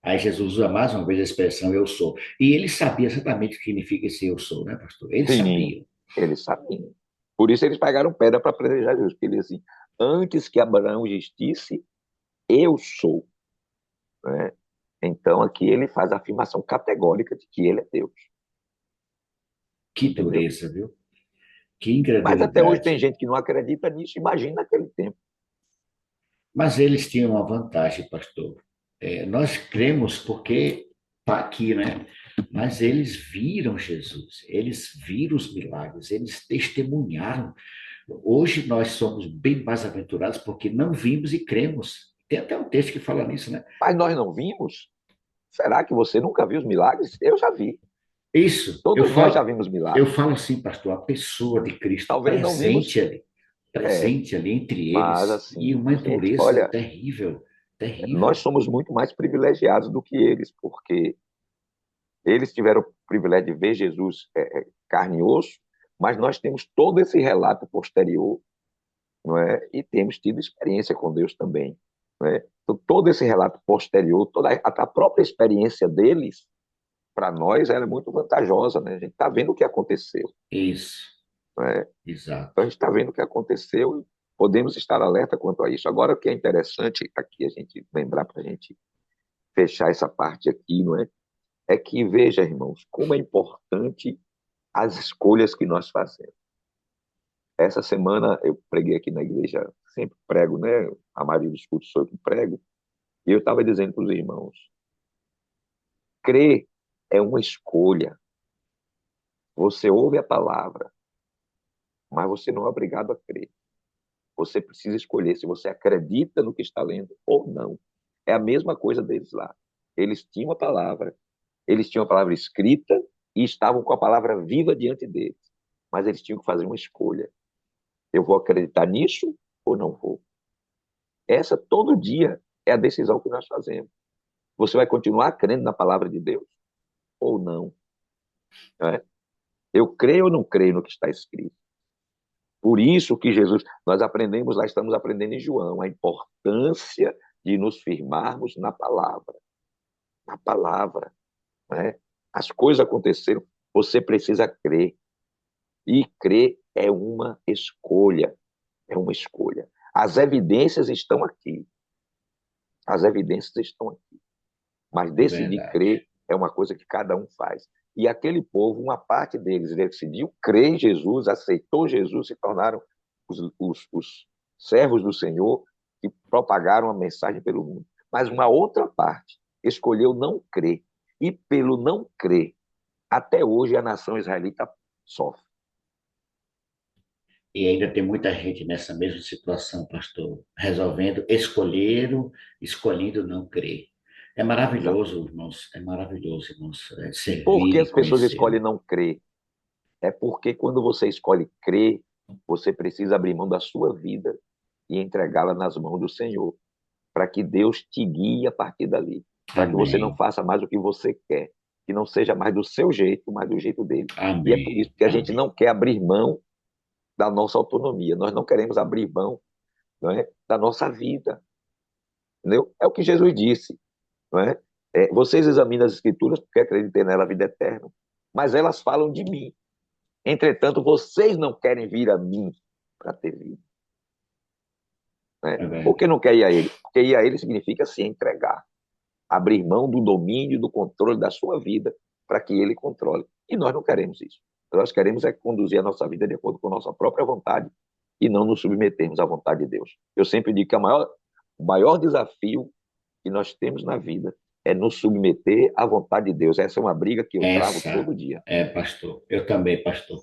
Aí Jesus usa mais uma vez a expressão eu sou. E ele sabia exatamente o que significa esse eu sou, né, pastor? Ele Sim, sabia. eles sabiam. Por isso eles pegaram pedra para apedrejar Jesus, porque ele disse assim, antes que Abraão existisse, eu sou, né? Então aqui ele faz a afirmação categórica de que ele é Deus, Que entendeu? dureza, viu? Que Mas até hoje tem incredulidade. gente que não acredita nisso, imagina naquele tempo. Mas eles tinham uma vantagem, pastor. Nós cremos porque está aqui, né? Mas eles viram Jesus, eles viram os milagres, eles testemunharam. Hoje nós somos bem mais aventurados porque não vimos e cremos. Tem até um texto que fala nisso, né? Mas nós não vimos? Será que você nunca viu os milagres? Eu já vi. Isso, Todos nós já vimos eu milagres. falo assim, pastor, a pessoa de Cristo Talvez não vimos, é, presente ali entre mas eles, e assim, uma gente, dureza olha, terrível, nós terrível. somos muito mais privilegiados do que eles, porque eles tiveram o privilégio de ver Jesus carne e osso, mas nós temos todo esse relato posterior, não é? E temos tido experiência com Deus também, não é? Então, todo esse relato posterior, a própria experiência deles, para nós, era muito vantajosa, né? A gente está vendo o que aconteceu, Isso, não é? Então, exato. a gente está vendo o que aconteceu e podemos estar alerta quanto a isso. Agora, o que é interessante aqui a gente lembrar para a gente fechar essa parte aqui, não é? É que, veja, irmãos, como é importante as escolhas que nós fazemos. Essa semana eu preguei aqui na igreja, sempre prego, né? A maioria dos cultos sou eu que prego, e eu estava dizendo para os irmãos: crer é uma escolha. Você ouve a palavra, mas você não é obrigado a crer. Você precisa escolher se você acredita no que está lendo ou não. É a mesma coisa deles lá. Eles tinham a palavra escrita e estavam com a palavra viva diante deles, mas eles tinham que fazer uma escolha. Eu vou acreditar nisso ou não vou? Essa todo dia é a decisão que nós fazemos. Você vai continuar crendo na palavra de Deus ou não? Né? Eu creio ou não creio no que está escrito? Por isso que Jesus, nós aprendemos lá, estamos aprendendo em João, a importância de nos firmarmos na palavra. Na palavra. Né? As coisas aconteceram, você precisa crer. E crer é uma escolha. É uma escolha. As evidências estão aqui. As evidências estão aqui. Mas É decidir verdade. crer é uma coisa que cada um faz. E aquele povo, uma parte deles decidiu crer em Jesus, aceitou Jesus, se tornaram os servos do Senhor que propagaram a mensagem pelo mundo. Mas uma outra parte escolheu não crer. E pelo não crer, até hoje a nação israelita sofre. E ainda tem muita gente nessa mesma situação, pastor, resolvendo, escolhendo não crer. É maravilhoso, Exatamente. irmãos, é maravilhoso, irmãos, E por servir que e as pessoas conhecê-lo. escolhem não crer? É porque quando você escolhe crer, você precisa abrir mão da sua vida e entregá-la nas mãos do Senhor, para que Deus te guie a partir dali, para que você não Amém, faça mais o que você quer, que não seja mais do seu jeito, mas do jeito dele. E é por isso amém, que a gente amém. não quer abrir mão da nossa autonomia, nós não queremos abrir mão, não é, da nossa vida, entendeu? É o que Jesus disse, não é? Vocês examinam as escrituras porque acreditem nela a vida eterna, mas elas falam de mim. Entretanto, vocês não querem vir a mim para ter vida. Né? É Por que verdade. não quer ir a ele? Porque ir a ele significa se entregar, abrir mão do domínio, do controle da sua vida para que ele controle. E nós não queremos isso. Nós queremos é conduzir a nossa vida de acordo com a nossa própria vontade e não nos submetermos à vontade de Deus. Eu sempre digo que o maior desafio que nós temos na vida é nos submeter à vontade de Deus. Essa é uma briga que eu travo Essa todo dia. é, pastor. Eu também, pastor.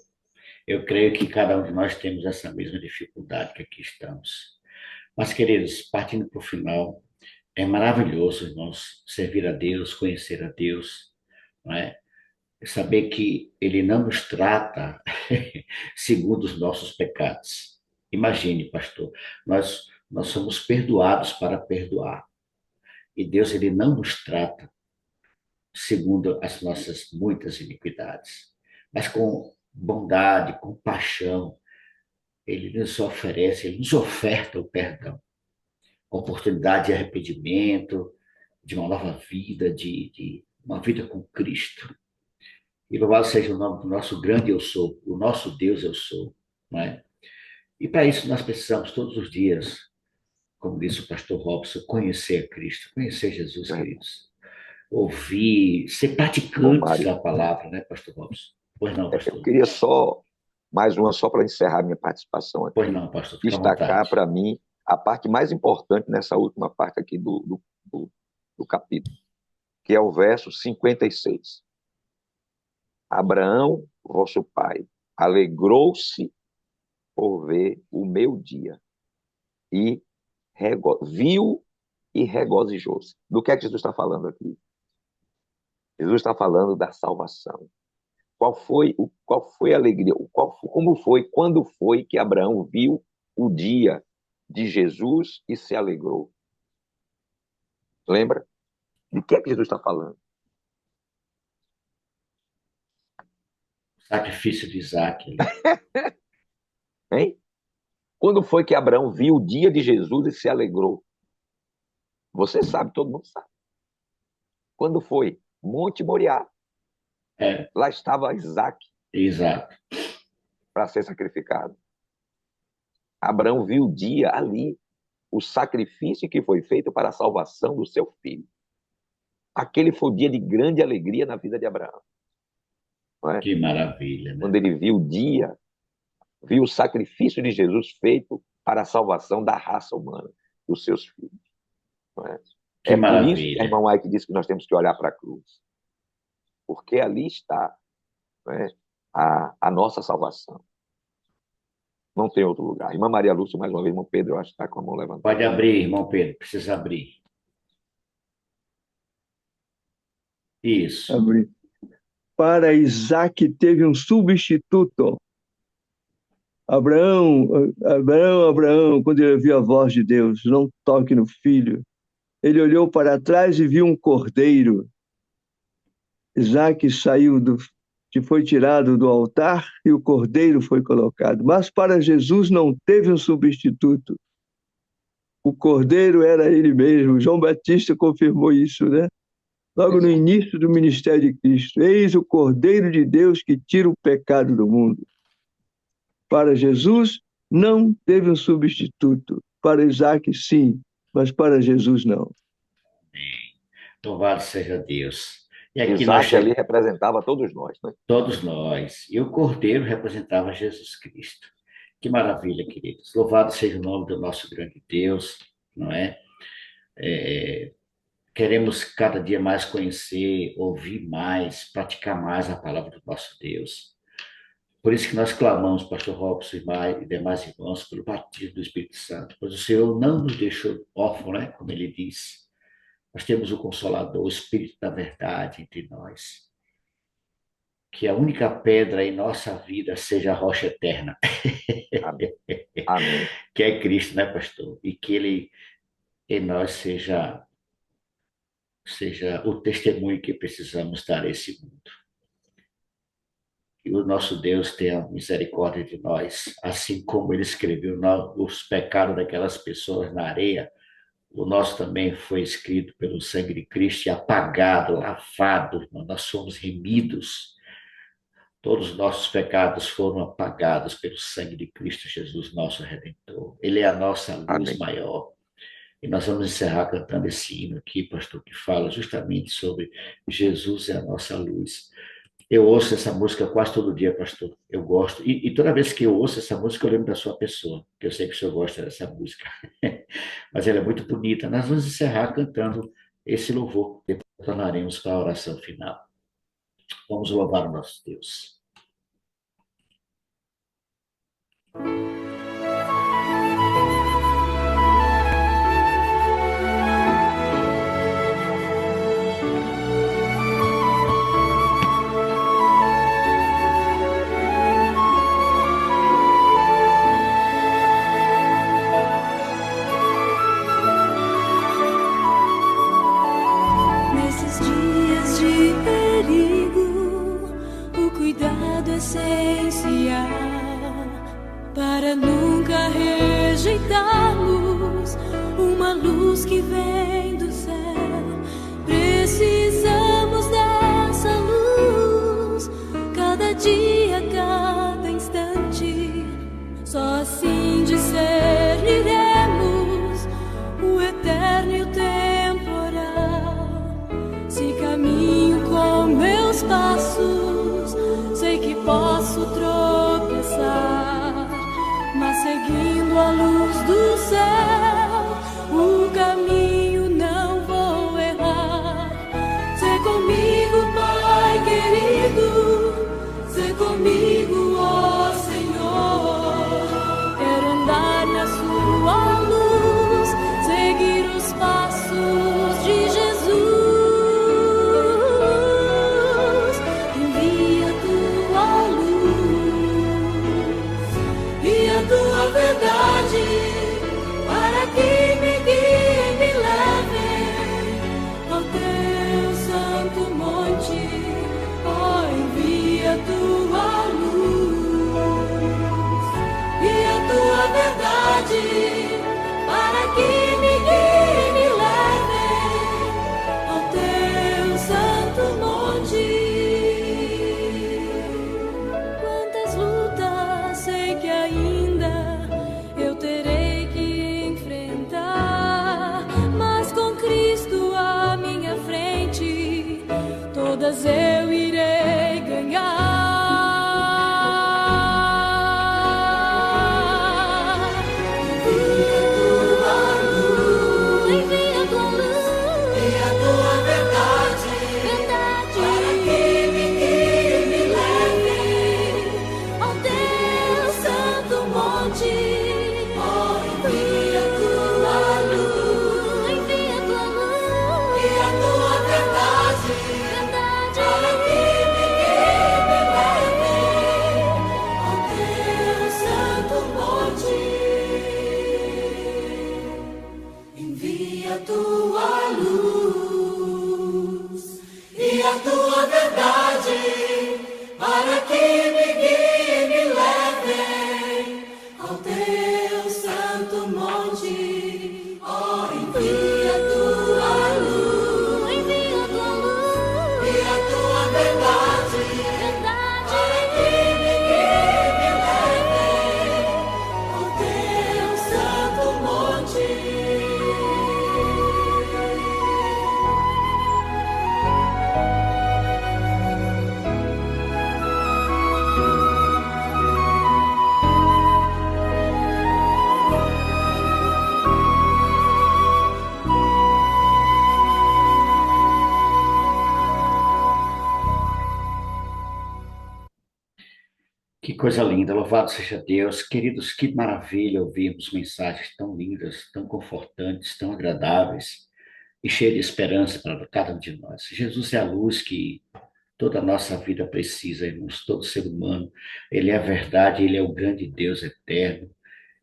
Eu creio que cada um de nós temos essa mesma dificuldade que aqui estamos. Mas, queridos, partindo para o final, é maravilhoso, irmãos, servir a Deus, conhecer a Deus, não é? Saber que Ele não nos trata segundo os nossos pecados. Imagine, pastor, nós nós somos perdoados para perdoar. E Deus, ele não nos trata segundo as nossas muitas iniquidades, mas com bondade, compaixão, ele nos oferece, ele nos oferta o perdão, a oportunidade de arrependimento, de uma nova vida, de uma vida com Cristo. E louvado seja o nome do nosso grande eu sou, o nosso Deus eu sou, não é? E para isso nós precisamos todos os dias, como disse o pastor Robson, conhecer a Cristo, conhecer Jesus, queridos. Ouvir, ser praticantes da palavra, né, pastor Robson? Pois não, pastor? Eu queria só, mais uma só para encerrar minha participação aqui. Pois não, pastor, fica à destacar vontade. para mim a parte mais importante nessa última parte aqui do capítulo, que é o verso 56. Abraão, vosso pai, alegrou-se por ver o meu dia e viu e regozijou-se. Do que é que Jesus está falando aqui? Jesus está falando da salvação. Qual foi a alegria? Quando foi que Abraão viu o dia de Jesus e se alegrou? Lembra? De que é que Jesus está falando? Sacrifício de Isaac. Hein? Quando foi que Abraão viu o dia de Jesus e se alegrou? Você sabe, todo mundo sabe. Quando foi? Monte Moriá. Lá estava Isaac. Exato. Para ser sacrificado. Abraão viu o dia ali, o sacrifício que foi feito para a salvação do seu filho. Aquele foi o dia de grande alegria na vida de Abraão. Não é? Que maravilha, né? Quando ele viu o dia, viu o sacrifício de Jesus feito para a salvação da raça humana, dos seus filhos. Não é? Que é maravilha. por isso que a irmã Mike disse que nós temos que olhar para a cruz. Porque ali está, não é, a nossa salvação. Não tem outro lugar. Irmã Maria Lúcia, mais uma vez, irmão Pedro, eu acho que está com a mão levantada. Pode abrir, irmão Pedro, precisa abrir. Isso. Abrir. Para Isaac teve um substituto. Abraão, quando ele ouviu a voz de Deus, não toque no filho, ele olhou para trás e viu um cordeiro. Isaac foi tirado do altar e o cordeiro foi colocado. Mas para Jesus não teve um substituto. O cordeiro era ele mesmo. João Batista confirmou isso, né? Logo no início do ministério de Cristo. Eis o cordeiro de Deus que tira o pecado do mundo. Para Jesus não teve um substituto. Para Isaac, sim, mas para Jesus não. Louvado seja Deus. E aqui Isaac ali representava todos nós, né? Todos nós. E o Cordeiro representava Jesus Cristo. Que maravilha, queridos. Louvado seja o nome do nosso grande Deus, não é? Queremos cada dia mais conhecer, ouvir mais, praticar mais a palavra do nosso Deus. Por isso que nós clamamos, pastor Robson e demais irmãos, pelo batismo do Espírito Santo, pois o Senhor não nos deixou órfãos, né? Como ele diz. Nós temos o Consolador, o Espírito da verdade entre nós. Que a única pedra em nossa vida seja a rocha eterna. Amém. Amém. Que é Cristo, né, pastor? E que ele em nós seja o testemunho que precisamos dar a esse mundo. Que o nosso Deus tenha misericórdia de nós, assim como ele escreveu os pecados daquelas pessoas na areia, o nosso também foi escrito pelo sangue de Cristo e apagado, lavado, irmão. Nós somos remidos. Todos os nossos pecados foram apagados pelo sangue de Cristo Jesus, nosso Redentor. Ele é a nossa luz Amém. maior. E nós vamos encerrar cantando esse hino aqui, pastor, que fala justamente sobre Jesus é a nossa luz. Eu ouço essa música quase todo dia, pastor. Eu gosto. E toda vez que eu ouço essa música, eu lembro da sua pessoa, que eu sei que o senhor gosta dessa música. Mas ela é muito bonita. Nós vamos encerrar cantando esse louvor. Depois tornaremos para a oração final. Vamos louvar o nosso Deus. essência para nunca rejeitarmos uma luz que vem do céu. Precisamos dessa luz cada dia, cada instante. Só assim discerniremos o eterno e o temporal. Se caminho com meus passos, sei que posso tropeçar, mas seguindo a luz do céu, o caminho não vou errar. Sê comigo, Pai querido, sê comigo, ó Senhor. Quero andar na sua luz, seguir os passos de Jesus. Envia tua luz e a tua verdade para que me guie e me leve ao teu santo monte. Oh, envia tua luz e a tua verdade para que me guie e me leve ao teu santo monte. Quantas lutas sei que ainda eu terei que enfrentar, mas com Cristo à minha frente, todas eu irei ganhar. Envia tua luz e a tua verdade para que me guie e me leve ao teu santo monte. Oh, envia tua luz e a tua verdade para que me guie e me leve ao teu santo monte. Envia tua luz e a tua verdade para que me guie e me leve ao teu santo monte. Oh, envia tua luz e a tua verdade para que me guie e me leve ao teu santo monte. Que coisa linda, louvado seja Deus. Queridos, que maravilha ouvirmos mensagens tão lindas, tão confortantes, tão agradáveis e cheias de esperança para cada um de nós. Jesus é a luz que toda a nossa vida precisa, irmãos, todo ser humano. Ele é a verdade, ele é o grande Deus eterno.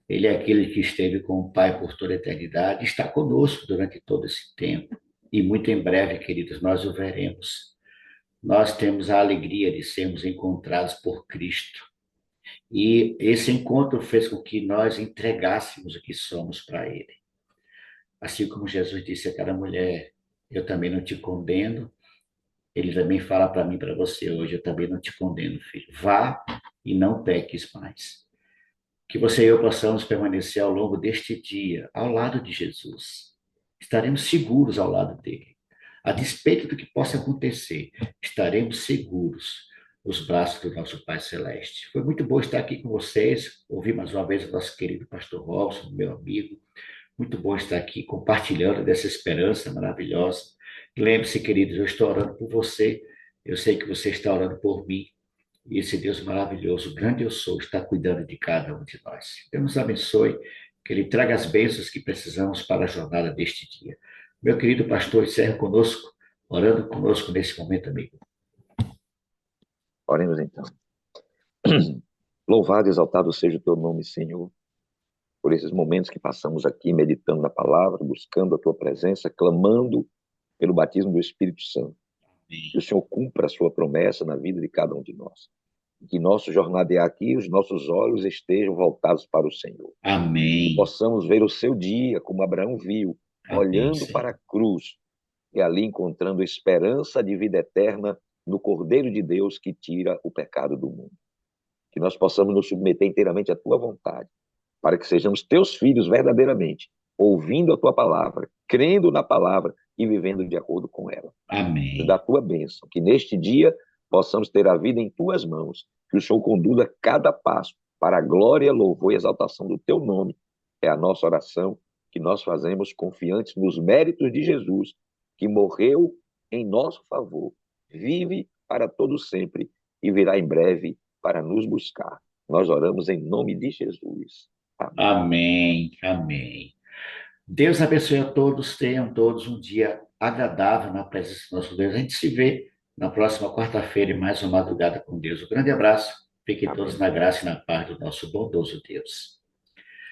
Ele é aquele que esteve com o Pai por toda a eternidade, está conosco durante todo esse tempo. E muito em breve, queridos, nós o veremos. Nós temos a alegria de sermos encontrados por Cristo. E esse encontro fez com que nós entregássemos o que somos para Ele. Assim como Jesus disse àquela mulher, eu também não te condeno, Ele também fala para mim, para você hoje, eu também não te condeno, filho. Vá e não peques mais. Que você e eu possamos permanecer ao longo deste dia, ao lado de Jesus. Estaremos seguros ao lado dele. A despeito do que possa acontecer, estaremos seguros nos braços do nosso Pai Celeste. Foi muito bom estar aqui com vocês, ouvir mais uma vez o nosso querido pastor Robson, meu amigo. Muito bom estar aqui compartilhando dessa esperança maravilhosa. Lembre-se, queridos, eu estou orando por você, eu sei que você está orando por mim, e esse Deus maravilhoso, grande eu sou, está cuidando de cada um de nós. Deus nos abençoe, que Ele traga as bênçãos que precisamos para a jornada deste dia. Meu querido pastor, encerra conosco, orando conosco nesse momento, amigo. Oremos então. Louvado e exaltado seja o teu nome, Senhor, por esses momentos que passamos aqui meditando na palavra, buscando a tua presença, clamando pelo batismo do Espírito Santo. Que o Senhor cumpra a sua promessa na vida de cada um de nós. Que nosso jornadear aqui, os nossos olhos estejam voltados para o Senhor. Que Amém. possamos ver o seu dia, como Abraão viu, Amém, olhando Senhor. para a cruz e ali encontrando esperança de vida eterna no Cordeiro de Deus que tira o pecado do mundo. Que nós possamos nos submeter inteiramente à tua vontade, para que sejamos teus filhos verdadeiramente, ouvindo a tua palavra, crendo na palavra e vivendo de acordo com ela. Amém. Da tua bênção, que neste dia possamos ter a vida em tuas mãos, que o Senhor conduza cada passo para a glória, louvor e exaltação do teu nome. É a nossa oração que nós fazemos confiantes nos méritos de Jesus, que morreu em nosso favor, vive para todo sempre e virá em breve para nos buscar. Nós oramos em nome de Jesus. Amém. Amém. Amém. Deus abençoe a todos, tenham todos um dia agradável na presença do nosso Deus. A gente se vê na próxima quarta-feira em mais uma madrugada com Deus. Um grande abraço, fiquem todos na graça e na paz do nosso bondoso Deus.